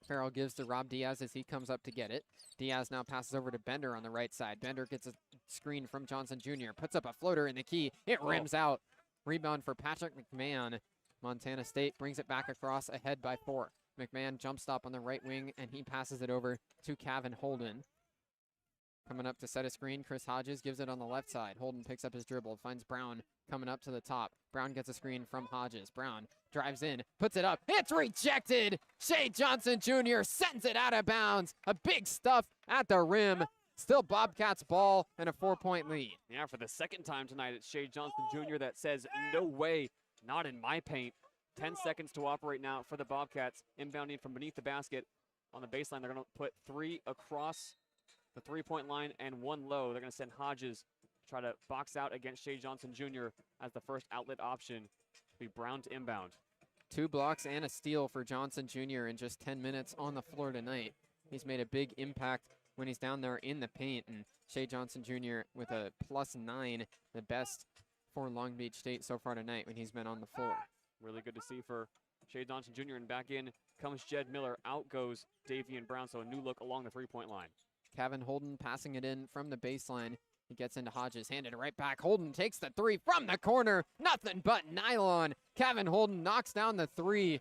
Farrell gives to Rob Diaz as he comes up to get it. Diaz now passes over to Bender on the right side. Bender gets a screen from Johnson Jr. Puts up a floater in the key. It rims out. Rebound for Patrick McMahon. Montana State brings it back across ahead by 4. McMahon jump stop on the right wing, and he passes it over to Kevin Holden. Coming up to set a screen, Chris Hodges gives it on the left side. Holden picks up his dribble, finds Brown coming up to the top. Brown gets a screen from Hodges. Brown drives in, puts it up. It's rejected. Shea Johnson Jr. sends it out of bounds. A big stuff at the rim. Still Bobcats ball and a 4-point lead. Yeah, for the second time tonight, it's Shea Johnson Jr. that says, no way, not in my paint. 10 seconds to operate now for the Bobcats. Inbounding from beneath the basket on the baseline. They're going to put 3 across the 3-point line and 1 low. They're going to send Hodges to try to box out against Shea Johnson Jr. as the first outlet option. Be Brown to inbound. 2 blocks and a steal for Johnson Jr. in just 10 minutes on the floor tonight. He's made a big impact when he's down there in the paint, and Shea Johnson Jr. with a +9, the best for Long Beach State so far tonight when he's been on the floor. Really good to see for Shea Johnson Jr. And back in comes Jed Miller. Out goes Davian Brown, so a new look along the 3-point line. Kevin Holden passing it in from the baseline. He gets into Hodges, handed it right back. Holden takes the three from the corner. Nothing but nylon. Kevin Holden knocks down the three.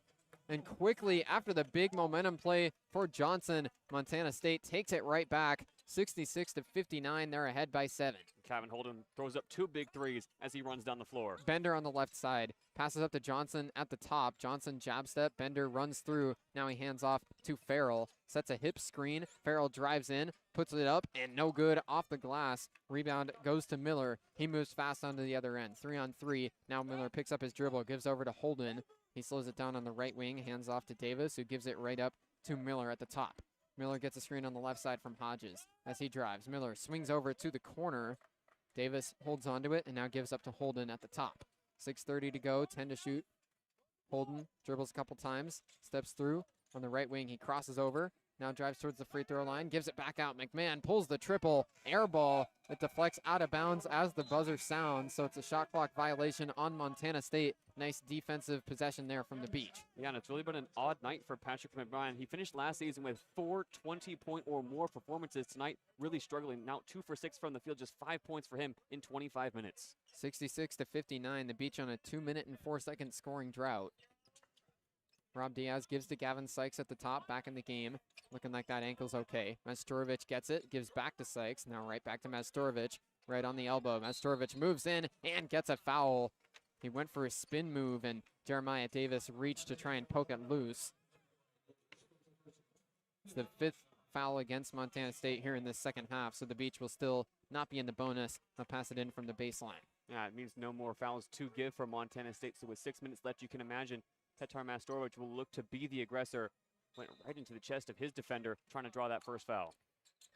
And quickly, after the big momentum play for Johnson, Montana State takes it right back. 66-59, they're ahead by 7. Kevin Holden throws up 2 big threes as he runs down the floor. Bender on the left side. Passes up to Johnson at the top. Johnson jab step. Bender runs through. Now he hands off to Farrell. Sets a hip screen. Farrell drives in. Puts it up. And no good off the glass. Rebound goes to Miller. He moves fast onto the other end. 3-on-3. Now Miller picks up his dribble. Gives over to Holden. He slows it down on the right wing. Hands off to Davis, who gives it right up to Miller at the top. Miller gets a screen on the left side from Hodges as he drives. Miller swings over to the corner. Davis holds onto it and now gives up to Holden at the top. 6:30 to go, 10 to shoot. Holden dribbles a couple times, steps through on the right wing. He crosses over, now drives towards the free throw line, gives it back out. McMahon pulls the triple, air ball. It deflects out of bounds as the buzzer sounds, so it's a shot clock violation on Montana State. Nice defensive possession there from the beach. Yeah, and it's really been an odd night for Patrick McBride. He finished last season with 4 20-point or more performances. Tonight, really struggling. Now 2 for 6 from the field, just 5 points for him in 25 minutes. 66-59, the beach on a 2-minute and 4-second scoring drought. Rob Diaz gives to Gavin Sykes at the top, back in the game. Looking like that ankle's okay. Masturovic gets it, gives back to Sykes. Now right back to Masturovic, right on the elbow. Masturovic moves in and gets a foul. He went for a spin move, and Jeremiah Davis reached to try and poke it loose. It's the 5th foul against Montana State here in this second half, so the beach will still not be in the bonus. They'll pass it in from the baseline. Yeah, it means no more fouls to give for Montana State. So with 6 minutes left, you can imagine Petar Masturovic will look to be the aggressor. Went right into the chest of his defender, trying to draw that first foul.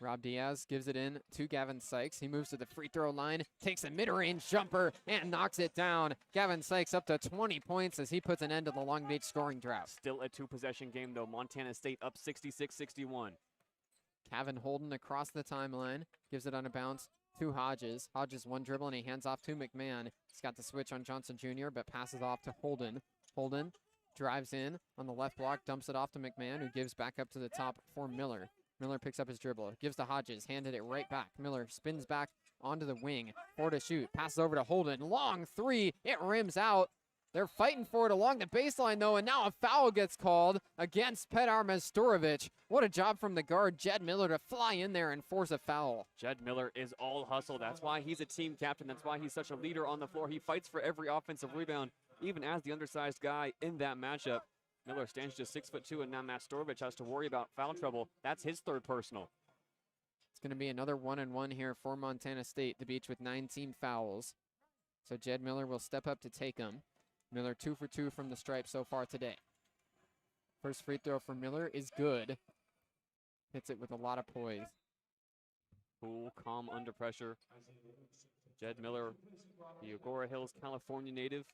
Rob Diaz gives it in to Gavin Sykes. He moves to the free throw line, takes a mid-range jumper, and knocks it down. Gavin Sykes up to 20 points as he puts an end to the Long Beach scoring drought. Still a 2-possession game, though. Montana State up 66-61. Kevin Holden across the timeline, gives it on a bounce to Hodges. Hodges one dribble, and he hands off to McMahon. He's got the switch on Johnson Jr., but passes off to Holden. Holden drives in on the left block, dumps it off to McMahon, who gives back up to the top for Miller. Miller picks up his dribble, gives to Hodges, handed it right back. Miller spins back onto the wing, 4 to shoot, passes over to Holden. Long 3, it rims out. They're fighting for it along the baseline, though, and now a foul gets called against Petar Masturovic. What a job from the guard, Jed Miller, to fly in there and force a foul. Jed Miller is all hustle. That's why he's a team captain. That's why he's such a leader on the floor. He fights for every offensive rebound, even as the undersized guy in that matchup. Miller stands just 6'2", and now Masturovic has to worry about foul trouble. That's his 3rd personal. It's going to be another 1-and-1 here for Montana State, the beach with 9 team fouls. So Jed Miller will step up to take them. Miller 2 for 2 from the stripe so far today. First free throw for Miller is good. Hits it with a lot of poise. Cool, calm under pressure. Jed Miller, the Agoura Hills, California native.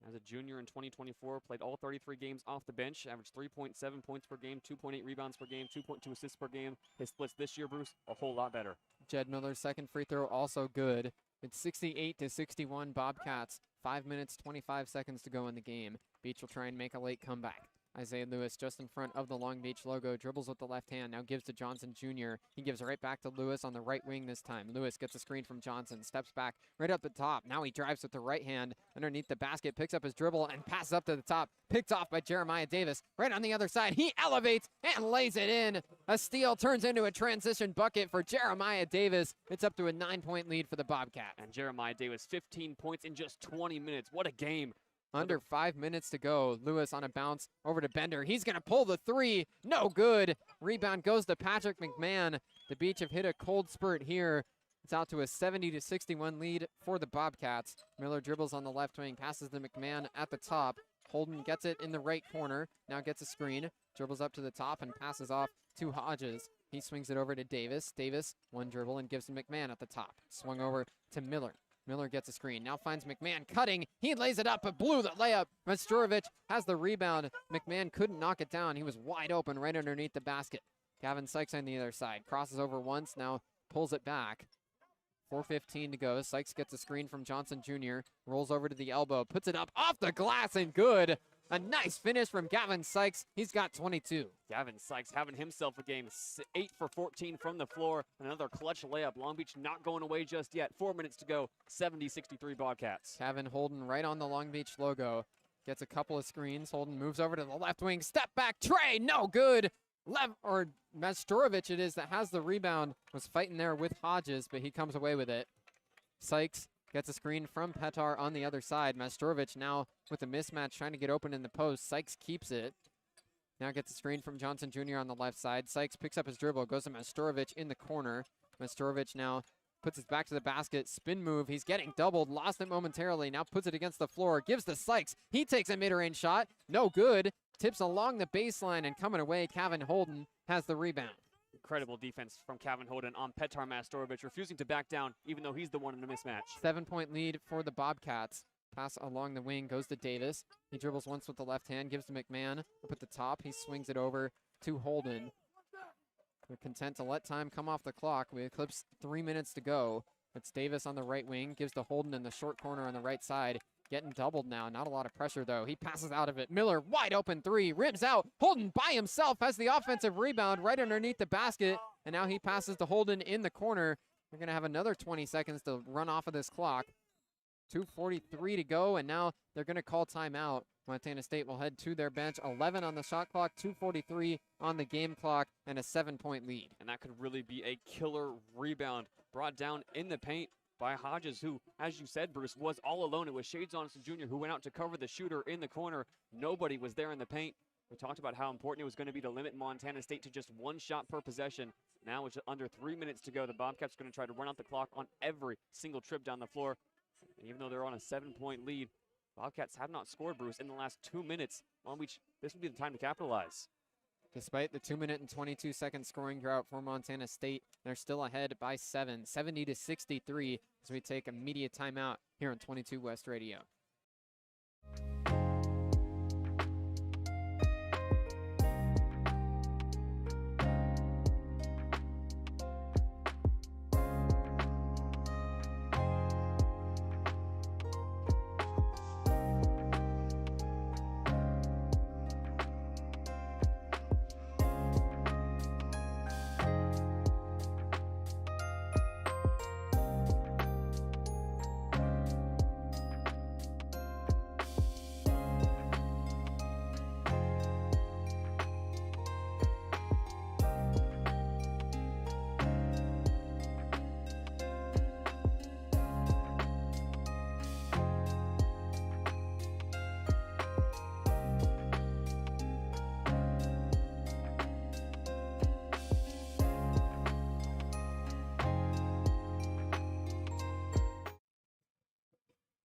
As a junior in 2024, played all 33 games off the bench, averaged 3.7 points per game, 2.8 rebounds per game, 2.2 assists per game. His splits this year, Bruce, a whole lot better. Jed Miller's second free throw also good. It's 68-61 Bobcats. 5 minutes, 25 seconds to go in the game. Beach will try and make a late comeback. Isaiah Lewis just in front of the Long Beach logo, dribbles with the left hand, now gives to Johnson Jr. He gives it right back to Lewis on the right wing this time. Lewis gets a screen from Johnson, steps back right up the top. Now he drives with the right hand underneath the basket, picks up his dribble and passes up to the top. Picked off by Jeremiah Davis. Right on the other side, he elevates and lays it in. A steal turns into a transition bucket for Jeremiah Davis. It's up to a 9-point lead for the Bobcats. And Jeremiah Davis, 15 points in just 20 minutes. What a game. Under 5 minutes to go. Lewis on a bounce over to Bender. He's going to pull the 3. No good. Rebound goes to Patrick McMahon. The Beach have hit a cold spurt here. It's out to a 70-61 lead for the Bobcats. Miller dribbles on the left wing, passes to McMahon at the top. Holden gets it in the right corner. Now gets a screen. Dribbles up to the top and passes off to Hodges. He swings it over to Davis. Davis, one dribble and gives to McMahon at the top. Swung over to Miller. Miller gets a screen, now finds McMahon cutting. He lays it up, but blew the layup. Masturovic has the rebound. McMahon couldn't knock it down. He was wide open right underneath the basket. Gavin Sykes on the other side. Crosses over once, now pulls it back. 4:15 to go. Sykes gets a screen from Johnson Jr. Rolls over to the elbow, puts it up off the glass and good. A nice finish from Gavin Sykes. He's got 22. Gavin Sykes having himself a game. 8 for 14 from the floor. Another clutch layup. Long Beach not going away just yet. 4 minutes to go. 70-63 Bobcats. Kevin Holden right on the Long Beach logo. Gets a couple of screens. Holden moves over to the left wing. Step back tray. No good. Majstorovic it is that has the rebound. Was fighting there with Hodges, but he comes away with it. Sykes gets a screen from Petar on the other side. Majstorovic now with a mismatch trying to get open in the post. Sykes keeps it. Now gets a screen from Johnson Jr. on the left side. Sykes picks up his dribble, goes to Majstorovic in the corner. Majstorovic now puts his back to the basket. Spin move. He's getting doubled. Lost it momentarily. Now puts it against the floor. Gives to Sykes. He takes a mid-range shot. No good. Tips along the baseline and coming away. Kevin Holden has the rebound. Incredible defense from Kevin Holden on Petar Majstorovic, refusing to back down even though he's the one in the mismatch. 7-point lead for the Bobcats. Pass along the wing, goes to Davis. He dribbles once with the left hand, gives to McMahon up at the top. He swings it over to Holden. We're content to let time come off the clock. We eclipse 3 minutes to go. It's Davis on the right wing, gives to Holden in the short corner on the right side. Getting doubled now. Not a lot of pressure, though. He passes out of it. Miller, wide open three. Rims out. Holden by himself has the offensive rebound right underneath the basket. And now he passes to Holden in the corner. We're going to have another 20 seconds to run off of this clock. 2:43 to go, and now they're going to call timeout. Montana State will head to their bench. 11 on the shot clock, 2:43 on the game clock, and a 7-point lead. And that could really be a killer rebound brought down in the paint by Hodges, who, as you said, Bruce, was all alone. It was Shade Johnson Jr. who went out to cover the shooter in the corner. Nobody was there in the paint. We talked about how important it was going to be to limit Montana State to just 1 shot per possession. Now, with under 3 minutes to go, the Bobcats are going to try to run out the clock on every single trip down the floor. And even though they're on a 7-point lead, Bobcats have not scored, Bruce, in the last 2 minutes. Long Beach, this would be the time to capitalize. Despite the 2-minute and 22-second scoring drought for Montana State, they're still ahead by 7, 70-63, as we take immediate timeout here on 22 West Radio.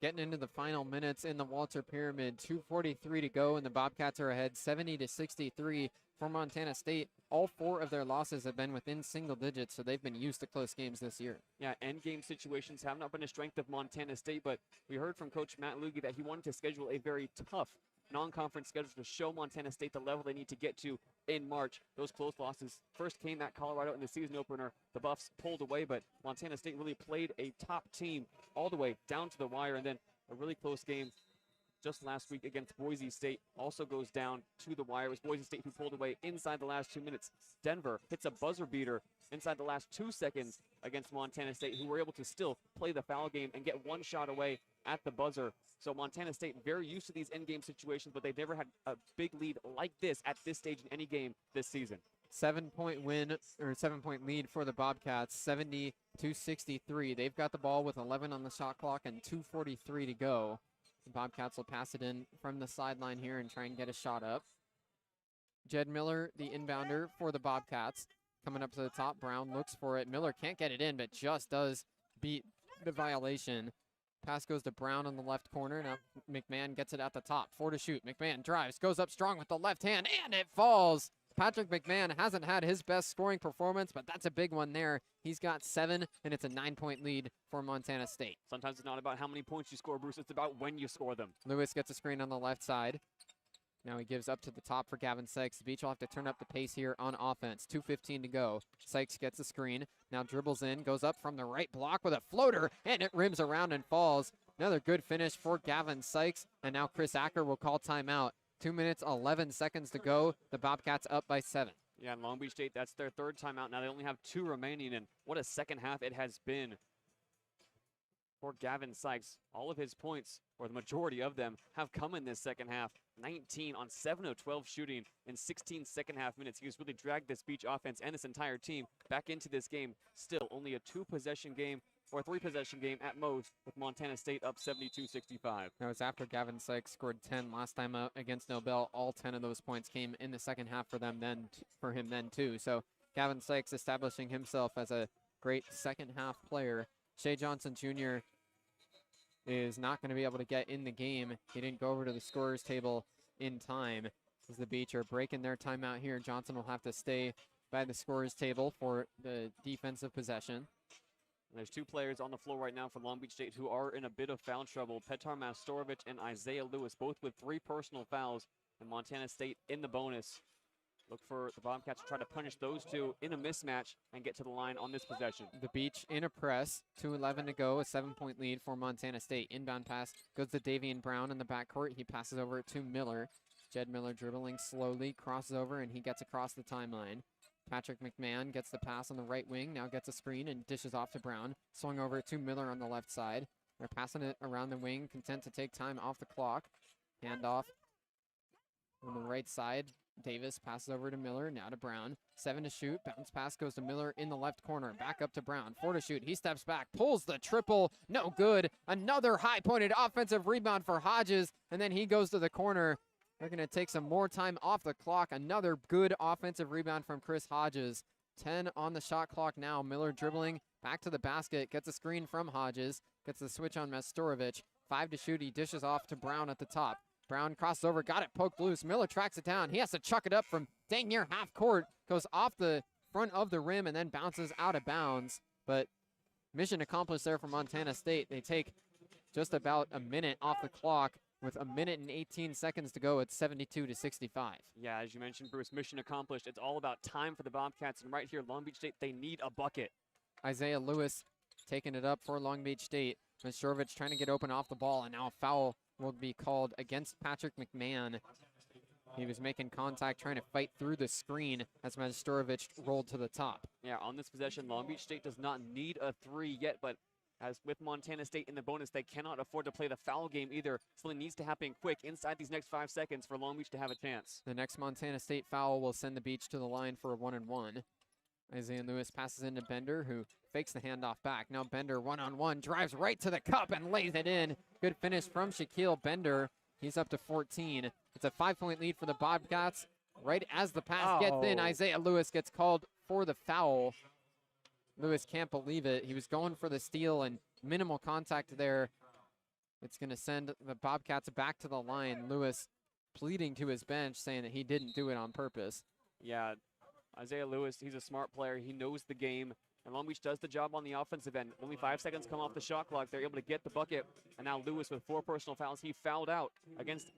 Getting into the final minutes in the Walter Pyramid, 2:43 to go, and the Bobcats are ahead 70-63 for Montana State. All 4 of their losses have been within single digits, so they've been used to close games this year. Yeah, end game situations have not been a strength of Montana State, but we heard from Coach Matt Lugie that he wanted to schedule a very tough non-conference schedule to show Montana State the level they need to get to in March. Those close losses first came at Colorado in the season opener. The Buffs pulled away, but Montana State really played a top team all the way down to the wire, and then a really close game just last week against Boise State also goes down to the wire. It was Boise State who pulled away inside the last 2 minutes. Denver hits a buzzer beater inside the last 2 seconds against Montana State, who were able to still play the foul game and get 1 shot away at the buzzer. So Montana State very used to these end-game situations, but they've never had a big lead like this at this stage in any game this season. 7-point win, or 7-point lead for the Bobcats, 70-63. They've got the ball with 11 on the shot clock and 2:43 to go. The Bobcats will pass it in from the sideline here and try and get a shot up. Jed Miller, the inbounder for the Bobcats, coming up to the top. Brown looks for it. Miller can't get it in, but just does beat the violation. Pass goes to Brown on the left corner. Now McMahon gets it at the top. 4 to shoot. McMahon drives, goes up strong with the left hand, and it falls. Patrick McMahon hasn't had his best scoring performance, but that's a big one there. He's got 7, and it's a 9-point lead for Montana State. Sometimes it's not about how many points you score, Bruce. It's about when you score them. Lewis gets a screen on the left side. Now he gives up to the top for Gavin Sykes. The Beach will have to turn up the pace here on offense. 2:15 to go. Sykes gets a screen. Now dribbles in, goes up from the right block with a floater, and it rims around and falls. Another good finish for Gavin Sykes, and now Chris Acker will call timeout. 2 minutes, 11 seconds to go. The Bobcats up by 7. Yeah, and Long Beach State, that's their third timeout. Now they only have 2 remaining, and what a second half it has been for Gavin Sykes. All of his points, or the majority of them, have come in this second half. 19 on 7 of 12 shooting in 16 second half minutes. He has really dragged this Beach offense and this entire team back into this game. Still only a 2-possession game or a 3-possession game at most, with Montana State up 72-65. That was after Gavin Sykes scored 10 last time out against Nobel. All 10 of those points came in the second half for them for him then too. So Gavin Sykes establishing himself as a great second half player. Shea Johnson Jr. is not going to be able to get in the game. He didn't go over to the scorer's table in time, as the Beach are breaking their timeout here. Johnson will have to stay by the scorer's table for the defensive possession. There's 2 players on the floor right now for Long Beach State who are in a bit of foul trouble. Petar Mastorovic and Isaiah Lewis, both with 3 personal fouls, and Montana State in the bonus. Look for the Bobcats to try to punish those 2 in a mismatch and get to the line on this possession. The Beach in a press, 2:11 to go, a 7-point lead for Montana State. Inbound pass goes to Davian Brown in the backcourt. He passes over it to Miller. Jed Miller dribbling slowly, crosses over, and he gets across the timeline. Patrick McMahon gets the pass on the right wing, now gets a screen and dishes off to Brown. Swung over to Miller on the left side. They're passing it around the wing, content to take time off the clock. Handoff on the right side. Davis passes over to Miller, now to Brown. 7 to shoot, bounce pass goes to Miller in the left corner. Back up to Brown, 4 to shoot. He steps back, pulls the triple, no good. Another high-pointed offensive rebound for Hodges, and then he goes to the corner. They're going to take some more time off the clock. Another good offensive rebound from Chris Hodges. 10 on the shot clock now. Miller dribbling back to the basket. Gets a screen from Hodges. Gets the switch on Mastorovic. 5 to shoot. He dishes off to Brown at the top. Brown crosses over. Got it poked loose. Miller tracks it down. He has to chuck it up from dang near half court. Goes off the front of the rim and then bounces out of bounds. But mission accomplished there for Montana State. They take just about a minute off the clock. With a minute and 18 seconds to go, it's 72-65. Yeah, as you mentioned, Bruce, mission accomplished. It's all about time for the Bobcats, and right here, Long Beach State, they need a bucket. Isaiah Lewis taking it up for Long Beach State. Mastorovic trying to get open off the ball, and now a foul will be called against Patrick McMahon. He was making contact, trying to fight through the screen as Mastorovic rolled to the top. Yeah, on this possession, Long Beach State does not need a 3 yet, but as with Montana State in the bonus, they cannot afford to play the foul game either. Something needs to happen quick inside these next 5 seconds for Long Beach to have a chance. The next Montana State foul will send the Beach to the line for a 1-and-1. Isaiah Lewis passes into Bender, who fakes the handoff back. Now Bender, 1-on-1, drives right to the cup and lays it in. Good finish from Shaquille Bender. He's up to 14. It's a 5-point lead for the Bobcats. Right as the pass gets in, Isaiah Lewis gets called for the foul. Lewis can't believe it. He was going for the steal and minimal contact there. It's going to send the Bobcats back to the line. Lewis pleading to his bench, saying that he didn't do it on purpose. Yeah, Isaiah Lewis, he's a smart player. He knows the game. And Long Beach does the job on the offensive end. Only 5 seconds come off the shot clock. They're able to get the bucket. And now Lewis with 4 personal fouls. He fouled out against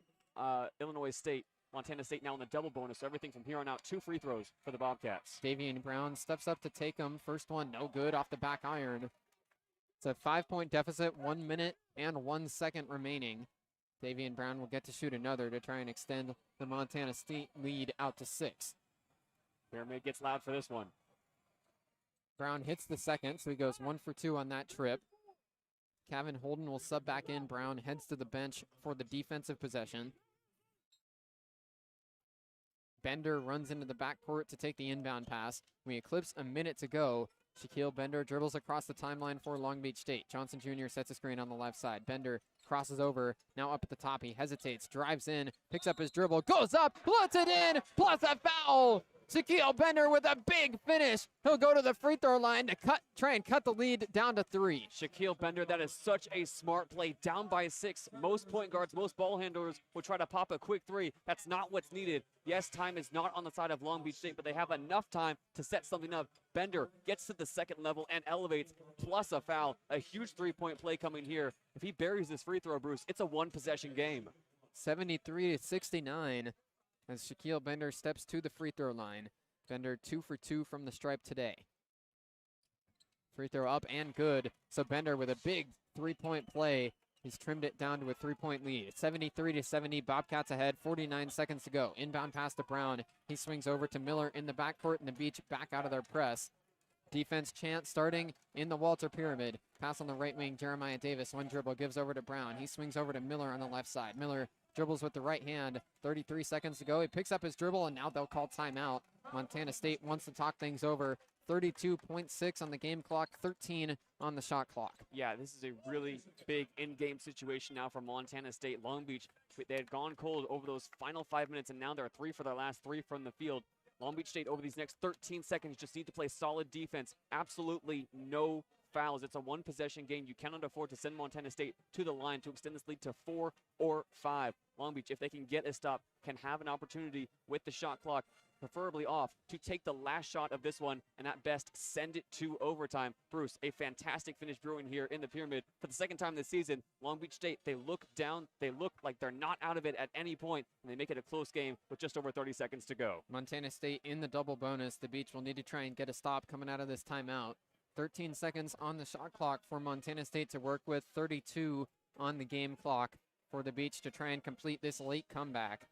Illinois State. Montana State now in the double bonus. So everything from here on out, 2 free throws for the Bobcats. Davian Brown steps up to take them. First one, no good off the back iron. It's a 5-point deficit, 1 minute and 1 second remaining. Davian Brown will get to shoot another to try and extend the Montana State lead out to 6. Pyramid gets loud for this one. Brown hits the second, so he goes 1 for 2 on that trip. Kevin Holden will sub back in. Brown heads to the bench for the defensive possession. Bender runs into the backcourt to take the inbound pass. We eclipse a minute to go. Shaquille Bender dribbles across the timeline for Long Beach State. Johnson Jr. sets a screen on the left side. Bender crosses over, now up at the top. He hesitates, drives in, picks up his dribble, goes up, puts it in, plus a foul. Shaquille Bender with a big finish. He'll go to the free throw line to try and cut the lead down to 3. Shaquille Bender, that is such a smart play. Down by 6. Most point guards, most ball handlers will try to pop a quick 3. That's not what's needed. Yes, time is not on the side of Long Beach State, but they have enough time to set something up. Bender gets to the second level and elevates, plus a foul. A huge 3-point play coming here. If he buries this free throw, Bruce, it's a 1-possession game. 73-69. As Shaquille Bender steps to the free throw line. Bender 2 for 2 from the stripe today. Free throw up and good. So Bender with a big 3-point play. He's trimmed it down to a 3-point lead. 73-70, Bobcats ahead, 49 seconds to go. Inbound pass to Brown. He swings over to Miller in the backcourt, and the Beach back out of their press. Defense chant starting in the Walter Pyramid. Pass on the right wing, Jeremiah Davis. One dribble, gives over to Brown. He swings over to Miller on the left side. Miller dribbles with the right hand. 33 seconds to go. He picks up his dribble, and now they'll call timeout. Montana State wants to talk things over. 32.6 on the game clock, 13 on the shot clock. Yeah, this is a really big in-game situation now for Montana State. Long Beach, they had gone cold over those final 5 minutes, and now they're 3 for their last 3 from the field. Long Beach State over these next 13 seconds just need to play solid defense. Absolutely no fouls. It's a one-possession game. You cannot afford to send Montana State to the line to extend this lead to 4 or 5. Long Beach, if they can get a stop, can have an opportunity with the shot clock preferably off to take the last shot of this one and at best send it to overtime. Bruce, a fantastic finish brewing here in the Pyramid for the second time this season. Long Beach State, they look down, they look like they're not out of it at any point, and they make it a close game with just over 30 seconds to go. Montana State in the double bonus. The Beach will need to try and get a stop coming out of this timeout. 13 seconds on the shot clock for Montana State to work with, 32 on the game clock for the Beach to try and complete this late comeback.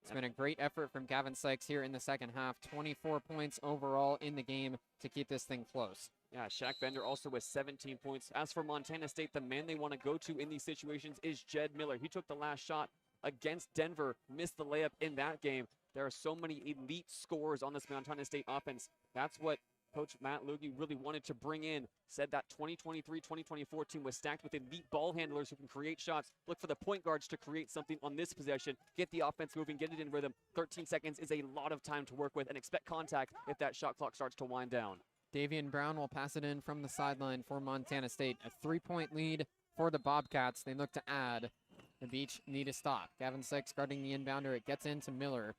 It's been a great effort from Gavin Sykes here in the second half. 24 points overall in the game to keep this thing close. Yeah, Shaq Bender also with 17 points. As for Montana State, the man they want to go to in these situations is Jed Miller. He took the last shot against Denver, missed the layup in that game. There are so many elite scorers on this Montana State offense. That's what Coach Matt Lugge really wanted to bring in. Said that 2023-2024 team was stacked with elite ball handlers who can create shots. Look for the point guards to create something on this possession. Get the offense moving, get it in rhythm. 13 seconds is a lot of time to work with, and expect contact if that shot clock starts to wind down. Davian Brown will pass it in from the sideline for Montana State. A 3-point lead for the Bobcats. They look to add. The Beach need a stop. Gavin Sykes guarding the inbounder. It gets into Miller.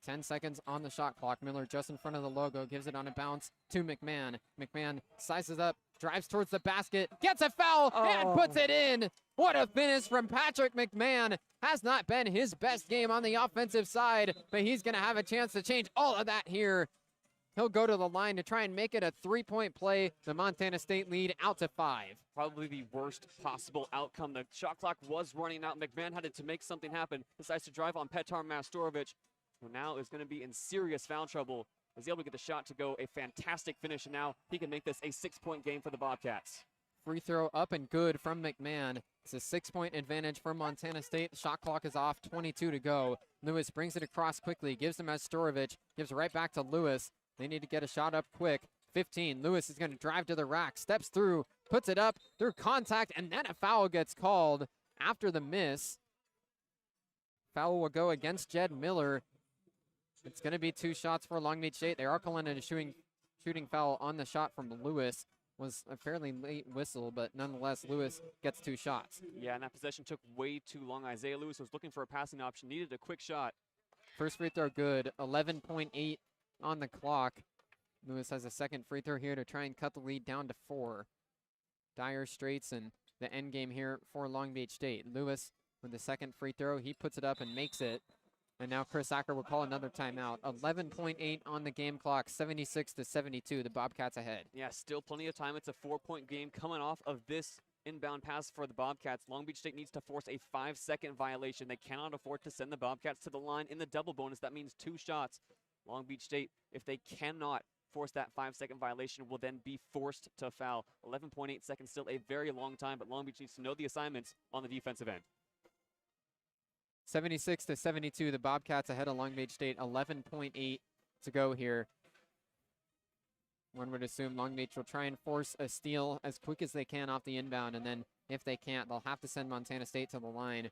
10 seconds on the shot clock. Miller just in front of the logo, gives it on a bounce to McMahon. McMahon sizes up, drives towards the basket, gets a foul, and puts it in. What a finish from Patrick McMahon. Has not been his best game on the offensive side, but he's going to have a chance to change all of that here. He'll go to the line to try and make it a 3-point play. The Montana State lead out to 5. Probably the worst possible outcome. The shot clock was running out. McMahon had to make something happen. Decides to drive on Petar Mastorovic, who now is going to be in serious foul trouble. Was able to get the shot to go. A fantastic finish, and now he can make this a 6-point game for the Bobcats. Free throw up and good from McMahon. It's a 6-point advantage for Montana State. The shot clock is off, 22 to go. Lewis brings it across quickly, gives him Mastorovic, gives right back to Lewis. They need to get a shot up quick. 15, Lewis is going to drive to the rack, steps through, puts it up through contact, and then a foul gets called after the miss. Foul will go against Jed Miller. It's going to be 2 shots for Long Beach State. They are calling it a shooting foul on the shot from Lewis. Was a fairly late whistle, but nonetheless, Lewis gets 2 shots. Yeah, and that possession took way too long. Isaiah Lewis was looking for a passing option, needed a quick shot. First free throw good, 11.8 on the clock. Lewis has a second free throw here to try and cut the lead down to 4. Dire straits and the end game here for Long Beach State. Lewis with the second free throw, he puts it up and makes it. And now Chris Acker will call another timeout. 11.8 on the game clock, 76-72. The Bobcats ahead. Yeah, still plenty of time. It's a 4-point game coming off of this inbound pass for the Bobcats. Long Beach State needs to force a 5-second violation. They cannot afford to send the Bobcats to the line in the double bonus. That means 2 shots. Long Beach State, if they cannot force that 5-second violation, will then be forced to foul. 11.8 seconds, still a very long time, but Long Beach needs to know the assignments on the defensive end. 76-72, the Bobcats ahead of Long Beach State. 11.8 to go here. One would assume Long Beach will try and force a steal as quick as they can off the inbound, and then if they can't, they'll have to send Montana State to the line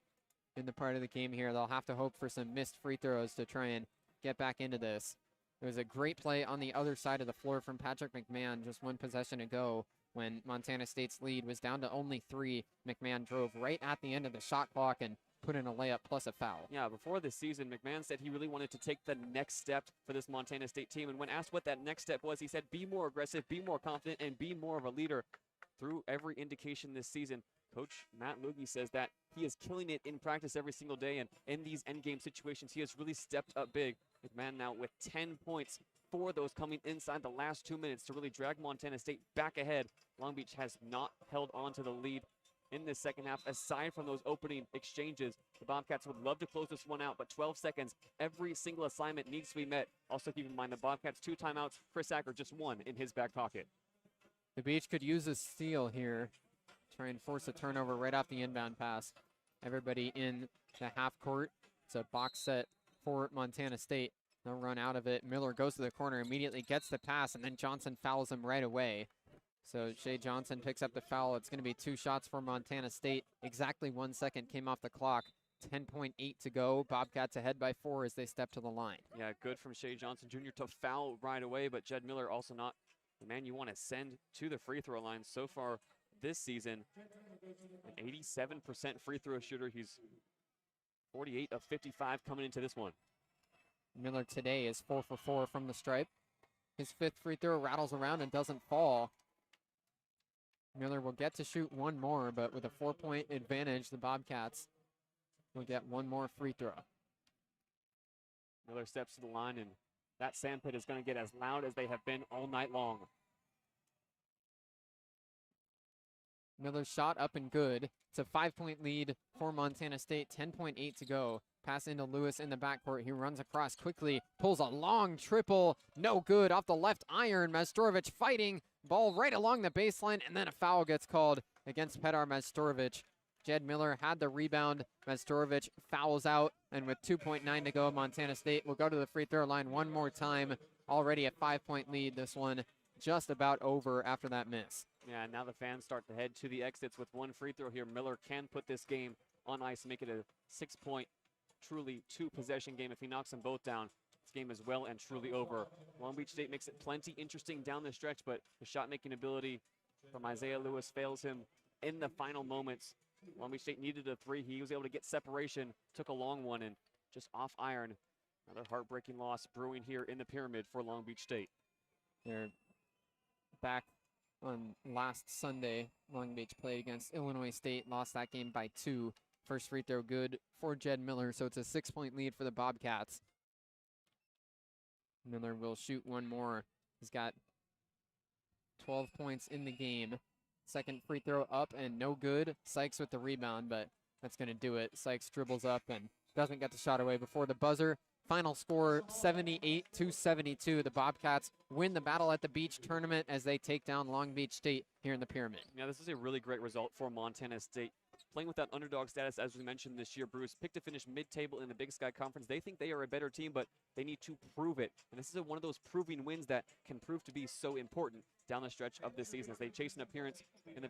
in the part of the game here. They'll have to hope for some missed free throws to try and get back into this. It was a great play on the other side of the floor from Patrick McMahon just 1 possession ago when Montana State's lead was down to only 3. McMahon drove right at the end of the shot clock and put in a layup plus a foul. Yeah, before this season, McMahon said he really wanted to take the next step for this Montana State team. And when asked what that next step was, he said, be more aggressive, be more confident, and be more of a leader. Through every indication this season, Coach Matt Lugge says that he is killing it in practice every single day. And in these endgame situations, he has really stepped up big. McMahon now with 10 points, 4 of those coming inside the last 2 minutes to really drag Montana State back ahead. Long Beach has not held on to the lead in this second half. Aside from those opening exchanges, the Bobcats would love to close this one out, but 12 seconds, every single assignment needs to be met. Also keep in mind the Bobcats 2 timeouts, Chris Acker just 1 in his back pocket. The Beach could use a steal here, try and force a turnover right off the inbound pass. Everybody in the half court. It's a box set for Montana State. They'll run out of it. Miller goes to the corner, immediately gets the pass, and then Johnson fouls him right away. So Shea Johnson picks up the foul. It's going to be 2 shots for Montana State. Exactly 1 second came off the clock. 10.8 to go. Bobcats ahead by 4 as they step to the line. Yeah, good from Shea Johnson Jr. to foul right away, but Jed Miller also not the man you want to send to the free throw line so far this season. An 87% free throw shooter. He's 48 of 55 coming into this one. Miller today is 4 for 4 from the stripe. His 5th free throw rattles around and doesn't fall. Miller will get to shoot 1 more, but with a 4-point advantage, the Bobcats will get 1 more free throw. Miller steps to the line, and that sandpit is going to get as loud as they have been all night long. Miller's shot up and good. It's a 5-point lead for Montana State. 10.8 to go. Pass into Lewis in the backcourt. He runs across quickly, pulls a long triple. No good off the left iron. Majstorovic fighting. Ball right along the baseline, and then a foul gets called against Petar Majstorovic. Jed Miller had the rebound. Majstorovic fouls out, and with 2.9 to go, Montana State will go to the free throw line one more time. Already a 5-point lead. This one just about over after that miss. Yeah, now the fans start to head to the exits with 1 free throw here. Miller can put this game on ice and make it a 6-point, truly 2-possession game. If he knocks them both down, this game is well and truly over. Long Beach State makes it plenty interesting down the stretch, but the shot-making ability from Isaiah Lewis fails him in the final moments. Long Beach State needed a 3. He was able to get separation, took a long one, and just off iron. Another heartbreaking loss brewing here in the Pyramid for Long Beach State. They're back on last Sunday. Long Beach played against Illinois State, lost that game by 2. First free throw good for Jed Miller, so it's a 6-point lead for the Bobcats. Miller will shoot 1 more. He's got 12 points in the game. Second free throw up and no good. Sykes with the rebound, but that's going to do it. Sykes dribbles up and doesn't get the shot away before the buzzer. Final score 78-72. The Bobcats win the Battle at the Beach tournament as they take down Long Beach State here in the Pyramid. Yeah, this is a really great result for Montana State. Playing with that underdog status, as we mentioned this year, Bruce, picked to finish mid-table in the Big Sky Conference. They think they are a better team, but they need to prove it. And this is one of those proving wins that can prove to be so important down the stretch of this season as they chase an appearance in the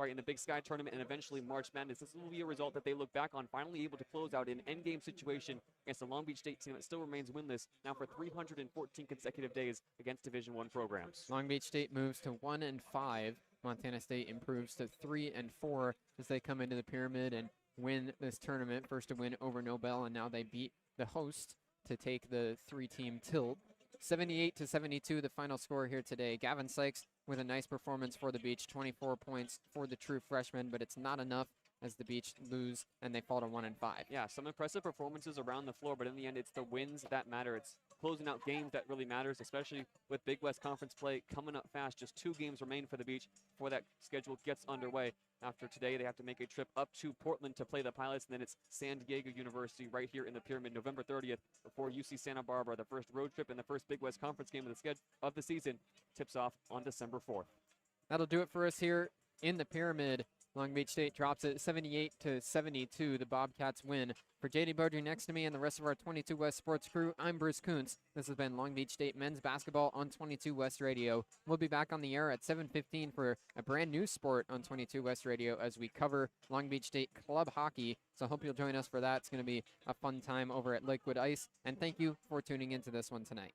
in the Big Sky tournament and eventually March Madness. This will be a result that they look back on, finally able to close out an endgame situation against the Long Beach State team that still remains winless now for 314 consecutive days against Division I programs. Long Beach State moves to 1-5. Montana State improves to 3-4 as they come into the Pyramid and win this tournament. First to win over Nobel, and now they beat the host to take the 3-team tilt. 78-72, the final score here today. Gavin Sykes with a nice performance for the Beach, 24 points for the true freshman, but it's not enough as the Beach lose and they fall to 1-5. Yeah, some impressive performances around the floor, but in the end, it's the wins that matter. It's closing out games that really matters, especially with Big West Conference play coming up fast. Just 2 games remain for the Beach before that schedule gets underway. After today, they have to make a trip up to Portland to play the Pilots, and then it's San Diego University right here in the Pyramid, November 30th, before UC Santa Barbara. The first road trip and the first Big West Conference game of the season tips off on December 4th. That'll do it for us here in the Pyramid. Long Beach State drops it 78-72. The Bobcats win. For JayDe Beaudry next to me and the rest of our 22 West Sports crew, I'm Bruce Kuntz. This has been Long Beach State men's basketball on 22 West Radio. We'll be back on the air at 7:15 for a brand new sport on 22 West Radio as we cover Long Beach State club hockey. So I hope you'll join us for that. It's going to be a fun time over at Lakewood Ice. And thank you for tuning into this one tonight.